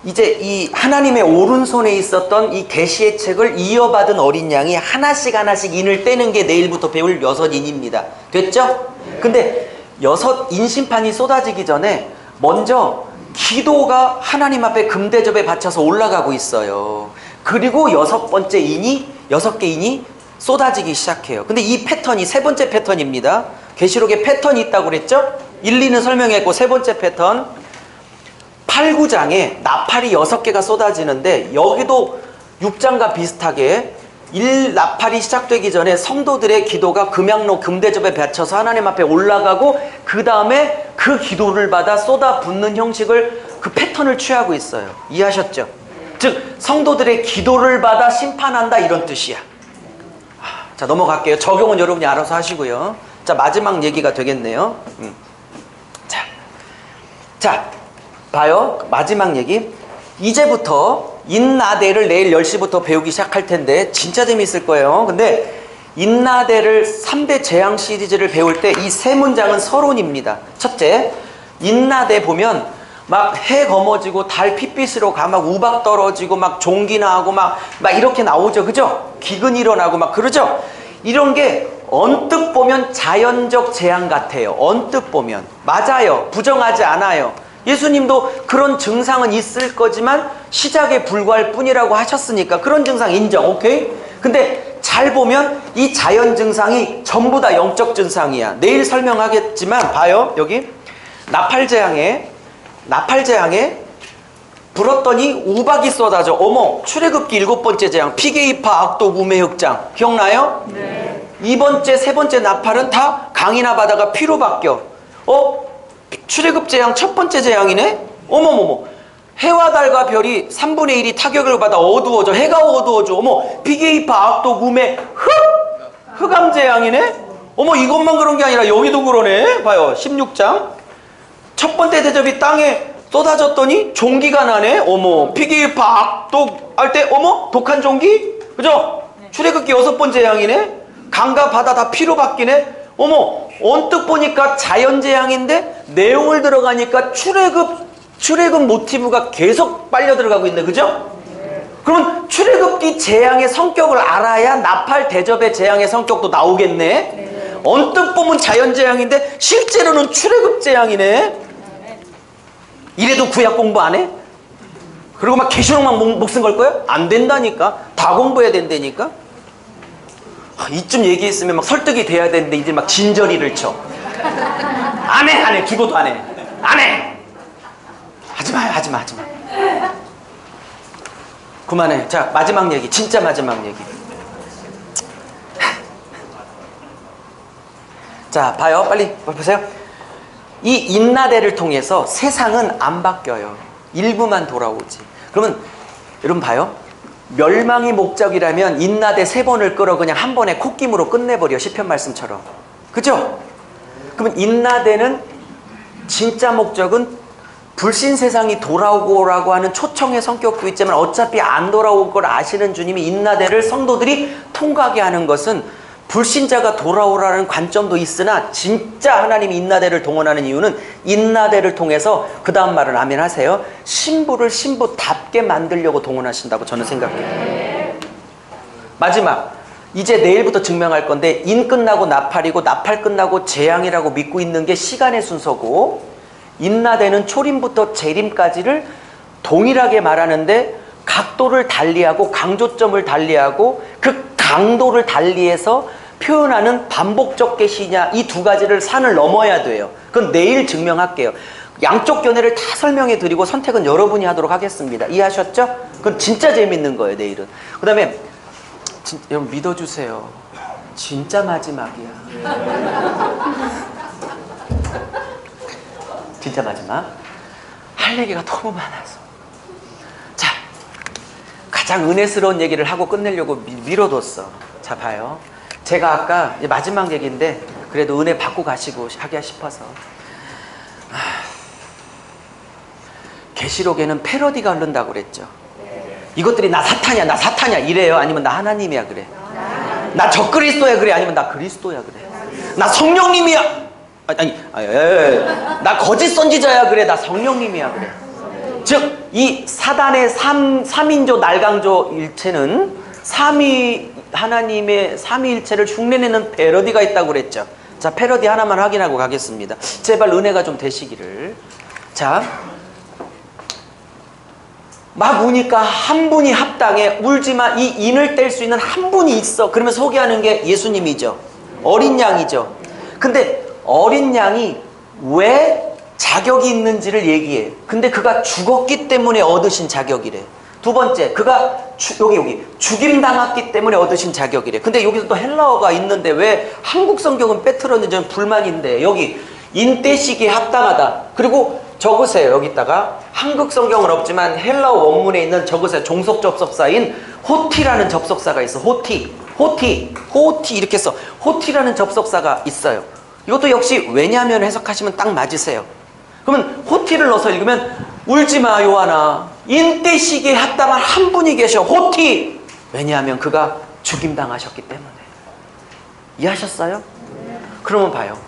이제 이 하나님의 오른손에 있었던 이 계시의 책을 이어받은 어린 양이 하나씩 인을 떼는 게 내일부터 배울 6인입니다. 됐죠? 근데 6인 심판이 쏟아지기 전에 먼저 기도가 하나님 앞에 금대접에 바쳐서 올라가고 있어요. 그리고 6개 인이 쏟아지기 시작해요. 근데 이 패턴이 3번째 패턴입니다. 계시록에 패턴이 있다고 그랬죠? 1, 2는 설명했고 3번째 패턴. 8, 9장에 나팔이 6개가 쏟아지는데 여기도 6장과 비슷하게 나팔이 시작되기 전에 성도들의 기도가 금양로 금대접에 바쳐서 하나님 앞에 올라가고 그 다음에 그 기도를 받아 쏟아붓는 형식을 그 패턴을 취하고 있어요. 이해하셨죠? 즉 성도들의 기도를 받아 심판한다 이런 뜻이야. 자, 넘어갈게요. 적용은 여러분이 알아서 하시고요. 자, 마지막 얘기가 되겠네요. 자, 봐요. 마지막 얘기. 이제부터 인나대를 내일 10시부터 배우기 시작할 텐데 진짜 재미있을 거예요. 근데 인나대를 3대 재앙 시리즈를 배울 때 이 세 문장은 서론입니다. 첫째, 인나대 보면 막 해 검어지고 달 핏빛으로 가, 막 우박 떨어지고 막 종기 나고 막 이렇게 나오죠. 그죠? 기근 일어나고 막 그러죠? 이런 게 언뜻 보면 자연적 재앙 같아요. 언뜻 보면. 맞아요. 부정하지 않아요. 예수님도 그런 증상은 있을 거지만 시작에 불과할 뿐이라고 하셨으니까 그런 증상 인정. 오케이? 근데 잘 보면 이 자연 증상이 전부 다 영적 증상이야. 내일 설명하겠지만 봐요. 여기 나팔재앙에 불었더니 우박이 쏟아져. 어머, 출애굽기 7번째 재앙, 피게이파, 악독, 우매, 흑장. 기억나요? 네. 2번째, 3번째 나팔은 다 강이나 바다가 피로 바뀌어. 출애굽 재앙 첫 번째 재앙이네? 어머머머. 해와 달과 별이 3분의 1이 타격을 받아 어두워져. 해가 어두워져. 어머, 피게이파, 악독, 우매, 흑암 재앙이네? 어머, 이것만 그런 게 아니라 여기도 그러네. 봐요. 16장. 첫 번째 대접이 땅에 쏟아졌더니 종기가 나네. 어머, 피게이파, 악독 할 때 어머, 독한 종기? 그죠? 출애굽기 6번째 재앙이네? 강과 바다 다 피로 바뀌네? 어머, 언뜻 보니까 자연재앙인데 내용을 들어가니까 출애굽 모티브가 계속 빨려 들어가고 있네. 그죠? 그러면 출애굽기 재앙의 성격을 알아야 나팔 대접의 재앙의 성격도 나오겠네. 언뜻 보면 자연재앙인데 실제로는 출애굽 재앙이네. 이래도 구약 공부 안 해? 그리고 막 계시록만 목숨 걸 거야? 안 된다니까. 다 공부해야 된다니까. 이쯤 얘기했으면 막 설득이 돼야 되는데 이제 막 진저리를 쳐. 안 해. 죽어도 안 해. 안 해. 하지 마. 그만해. 자, 마지막 얘기. 진짜 마지막 얘기. 자, 봐요. 빨리 보세요. 이 인나대를 통해서 세상은 안 바뀌어요. 일부만 돌아오지. 그러면 여러분 봐요. 멸망이 목적이라면 인나대 3번을 끌어 그냥 한 번에 콧김으로 끝내버려. 시편 말씀처럼. 그죠? 그러면 인나대는 진짜 목적은 불신 세상이 돌아오고라고 하는 초청의 성격도 있지만 어차피 안 돌아올 걸 아시는 주님이 인나대를 성도들이 통과하게 하는 것은 불신자가 돌아오라는 관점도 있으나 진짜 하나님이 인나대를 동원하는 이유는 인나대를 통해서 그 다음 말은 아멘 하세요. 신부를 신부답게 만들려고 동원하신다고 저는 생각해요. 마지막, 이제 내일부터 증명할 건데 인 끝나고 나팔이고 나팔 끝나고 재앙이라고 믿고 있는 게 시간의 순서고 인나대는 초림부터 재림까지를 동일하게 말하는데 각도를 달리하고 강조점을 달리하고 그 강도를 달리해서 표현하는 반복적 계시냐 이 두 가지를 산을 넘어야 돼요. 그건 내일 증명할게요. 양쪽 견해를 다 설명해 드리고 선택은 여러분이 하도록 하겠습니다. 이해하셨죠? 그건 진짜 재밌는 거예요. 내일은. 그 다음에 여러분 믿어주세요. 진짜 마지막이야. 진짜 마지막. 할 얘기가 너무 많아서. 자, 가장 은혜스러운 얘기를 하고 끝내려고 미뤄뒀어. 자, 봐요. 제가 아까 마지막 얘기인데 그래도 은혜 받고 가시고 하기가 싶어서 계시록에는 패러디가 흐른다고 그랬죠. 이것들이 나 사탄이야 이래요? 아니면 나 하나님이야 그래? 나 적그리스도야 그래? 아니면 나 그리스도야 그래? 나 성령님이야? 나 거짓 선지자야 그래? 나 성령님이야 그래? 즉 이 사단의 삼인조 날강조 일체는 하나님의 삼위일체를 흉내내는 패러디가 있다고 그랬죠. 자, 패러디 하나만 확인하고 가겠습니다. 제발 은혜가 좀 되시기를. 자, 막 우니까 한 분이 합당해. 울지마. 이 인을 뗄 수 있는 한 분이 있어. 그러면 소개하는 게 예수님이죠. 어린 양이죠. 근데 어린 양이 왜 자격이 있는지를 얘기해. 근데 그가 죽었기 때문에 얻으신 자격이래. 두 번째, 그가 여기 죽임당했기 때문에 얻으신 자격이래. 근데 여기서 또 헬라어가 있는데 왜 한국 성경은 빼트렸는지 저는 불만인데, 여기 인대식에 합당하다. 그리고 적으세요. 여기다가 한국 성경은 없지만 헬라어 원문에 있는 적으세요. 종속 접속사인 호티라는 접속사가 있어. 호티 이렇게 써. 호티라는 접속사가 있어요. 이것도 역시 왜냐면 해석하시면 딱 맞으세요. 그러면 호티를 넣어서 읽으면 울지마 요한아, 인대식에 합당한 한 분이 계셔. 호티. 왜냐하면 그가 죽임당하셨기 때문에. 이해하셨어요? 그러면 봐요.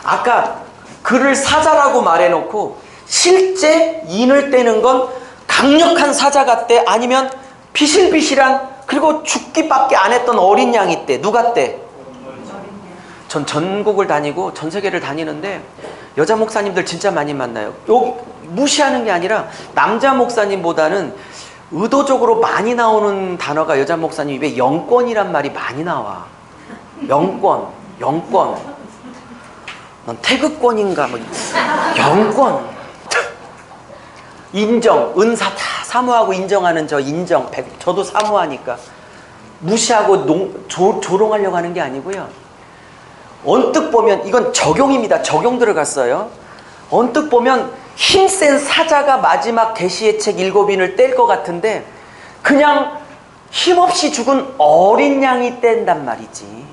아까 그를 사자라고 말해놓고 실제 인을 떼는 건 강력한 사자 같대, 아니면 비실비실한, 그리고 죽기밖에 안 했던 어린 양이 때. 누가 때? 전 전국을 다니고 전 세계를 다니는데 여자 목사님들 진짜 많이 만나요. 여기 무시하는 게 아니라 남자 목사님보다는 의도적으로 많이 나오는 단어가 여자 목사님 입에 영권이란 말이 많이 나와. 영권. 넌 태극권인가? 뭐 영권. 인정, 은사 다 사모하고 인정하는 저 인정. 저도 사모하니까 무시하고 조롱하려고 하는 게 아니고요. 언뜻 보면 이건 적용입니다. 적용 들어갔어요. 언뜻 보면 힘센 사자가 마지막 계시의 책 7인을 뗄 것 같은데 그냥 힘없이 죽은 어린 양이 뗀단 말이지.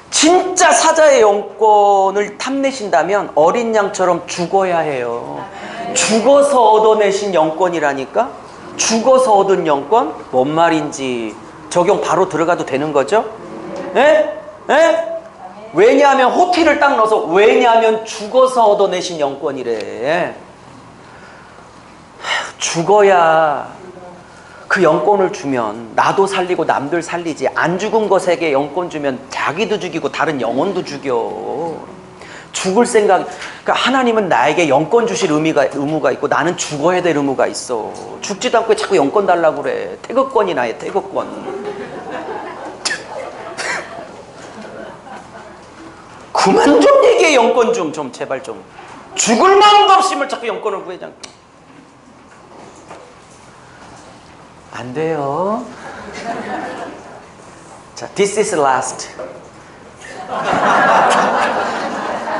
진짜 사자의 영권을 탐내신다면 어린 양처럼 죽어야 해요. 죽어서 얻어내신 영권이라니까? 죽어서 얻은 영권? 뭔 말인지 적용 바로 들어가도 되는 거죠? 에? 왜냐하면 호티를 딱 넣어서 왜냐하면 죽어서 얻어내신 영권이래. 죽어야 그 영권을 주면 나도 살리고 남들 살리지. 안 죽은 것에게 영권 주면 자기도 죽이고 다른 영혼도 죽여. 죽을 생각. 그러니까 하나님은 나에게 영권 주실 의무가 있고 나는 죽어야 될 의무가 있어. 죽지도 않고 자꾸 영권 달라고 그래. 태극권이 나의 태극권. 그만 좀 얘기해. 영권 좀 제발 좀. 죽을 마음도 없으면 자꾸 영권을 구해자. 안 돼요. 자, this is last.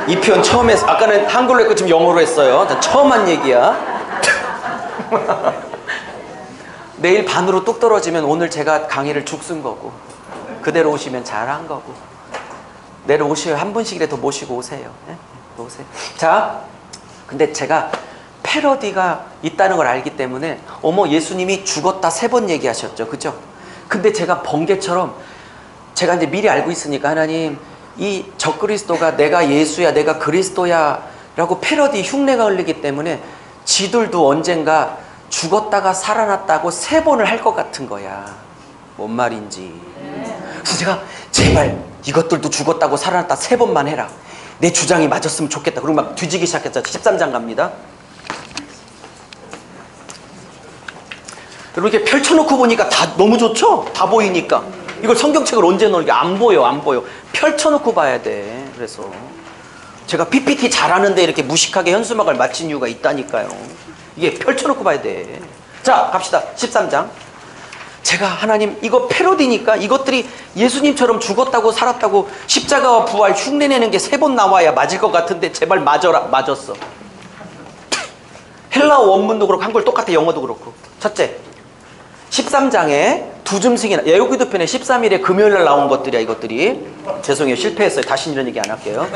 이 표현 처음 했어. 아까는 한글로 했고 지금 영어로 했어요. 처음 한 얘기야. 내일 반으로 뚝 떨어지면 오늘 제가 강의를 죽순 거고, 그대로 오시면 잘한 거고. 내일 오시면 한 분씩이라도 모시고 오세요. 네? 오세요. 자, 근데 제가 패러디가 있다는 걸 알기 때문에 어머 예수님이 죽었다 3번 얘기하셨죠. 그죠? 근데 제가 번개처럼 제가 이제 미리 알고 있으니까 하나님 이 적그리스도가 내가 예수야 내가 그리스도야 라고 패러디 흉내가 흘리기 때문에 지들도 언젠가 죽었다가 살아났다고 3번을 할 것 같은 거야. 뭔 말인지. 그래서 제가 제발 이것들도 죽었다고 살아났다 3번만 해라. 내 주장이 맞았으면 좋겠다. 그리고 막 뒤지기 시작했죠. 13장 갑니다. 여러분 이렇게 펼쳐놓고 보니까 다 너무 좋죠? 다 보이니까. 이걸 성경책을 언제 넣을게? 안 보여. 펼쳐놓고 봐야 돼. 그래서 제가 PPT 잘하는데 이렇게 무식하게 현수막을 맞힌 이유가 있다니까요. 이게 펼쳐놓고 봐야 돼. 자, 갑시다. 13장. 제가 하나님 이거 패러디니까 이것들이 예수님처럼 죽었다고 살았다고 십자가와 부활 흉내내는 게 3번 나와야 맞을 것 같은데 제발 맞아라. 맞았어. 헬라어 원문도 그렇고 한글 똑같아. 영어도 그렇고. 첫째, 13장에 두 짐승이 예고기도 편에 13일에 금요일날 나온 것들이야. 이것들이 죄송해요. 실패했어요. 다시는 이런 얘기 안 할게요.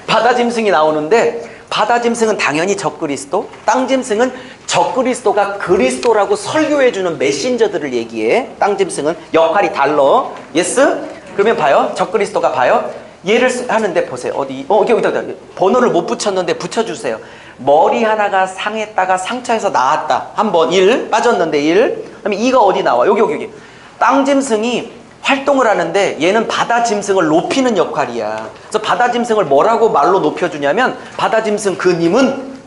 바다 짐승이 나오는데 바다 짐승은 당연히 적그리스도, 땅 짐승은 적그리스도가 그리스도라고 설교해주는 메신저들을 얘기해. 땅 짐승은 역할이 달러. 예스? 그러면 봐요. 적그리스도가 봐요. 예를 하는데 보세요. 어디? 여기다 번호를 못 붙였는데 붙여주세요. 머리 하나가 상했다가 상처에서 나왔다. 한번 1 빠졌는데 1. 그다음에 2가 어디 나와? 여기. 땅 짐승이 활동을 하는데 얘는 바다 짐승을 높이는 역할이야. 그래서 바다 짐승을 뭐라고 말로 높여주냐면 바다 짐승 그님은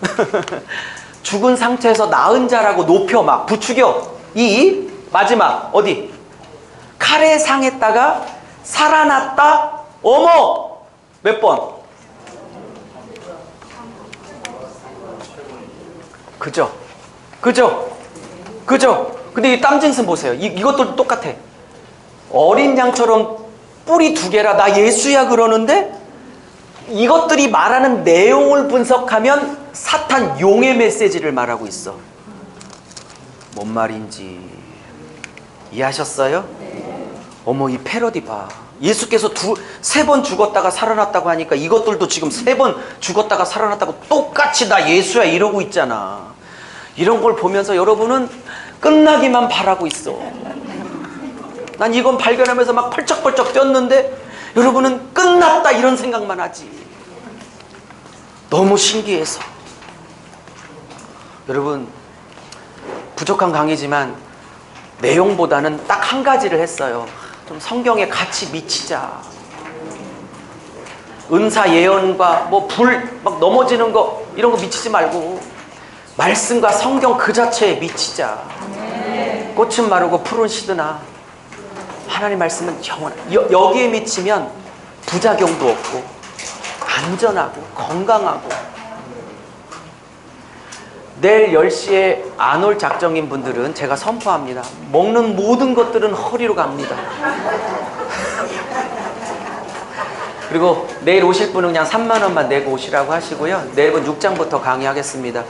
죽은 상처에서 나은 자라고 높여 막 부추겨. 2 마지막 어디? 칼에 상했다가 살아났다. 어머! 몇 번? 그죠? 그죠? 그죠? 근데 이 땀짐승 보세요. 이것도 똑같아. 어린 양처럼 뿔이 2개라 나 예수야 그러는데 이것들이 말하는 내용을 분석하면 사탄 용의 메시지를 말하고 있어. 뭔 말인지 이해하셨어요? 어머, 이 패러디 봐. 예수께서 3번 죽었다가 살아났다고 하니까 이것들도 지금 3번 죽었다가 살아났다고 똑같이 나 예수야 이러고 있잖아. 이런 걸 보면서 여러분은 끝나기만 바라고 있어. 난 이건 발견하면서 막 펄쩍펄쩍 뛰었는데 여러분은 끝났다 이런 생각만 하지. 너무 신기해서. 여러분, 부족한 강의지만 내용보다는 딱 한 가지를 했어요. 좀 성경에 같이 미치자. 은사 예언과 뭐 불 막 넘어지는 거 이런 거 미치지 말고 말씀과 성경 그 자체에 미치자. 꽃은 마르고 푸른 시드나 하나님 말씀은 영원한. 여기에 미치면 부작용도 없고 안전하고 건강하고. 내일 10시에 안 올 작정인 분들은 제가 선포합니다. 먹는 모든 것들은 허리로 갑니다. 그리고 내일 오실 분은 그냥 3만 원만 내고 오시라고 하시고요. 내일은 6장부터 강의하겠습니다.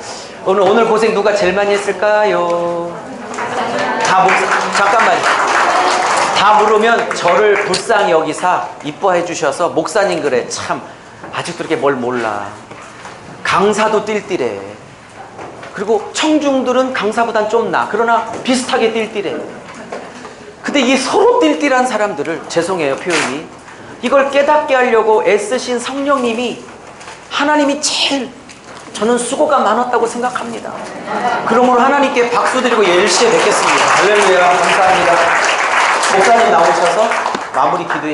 오늘 고생 누가 제일 많이 했을까요? 잠깐만요. 다 물으면 저를 불쌍히 여기사 이뻐해 주셔서 목사님 그래 참 아직도 그렇게 뭘 몰라. 강사도 띨띨해. 그리고 청중들은 강사보단 좀 나. 그러나 비슷하게 띨띨해. 근데 이 서로 띨띨한 사람들을, 죄송해요 표현이, 이걸 깨닫게 하려고 애쓰신 성령님이, 하나님이 제일 저는 수고가 많았다고 생각합니다. 그러므로 하나님께 박수 드리고 10시에 뵙겠습니다. 할렐루야. 감사합니다. 목사님 나오셔서 마무리 기도해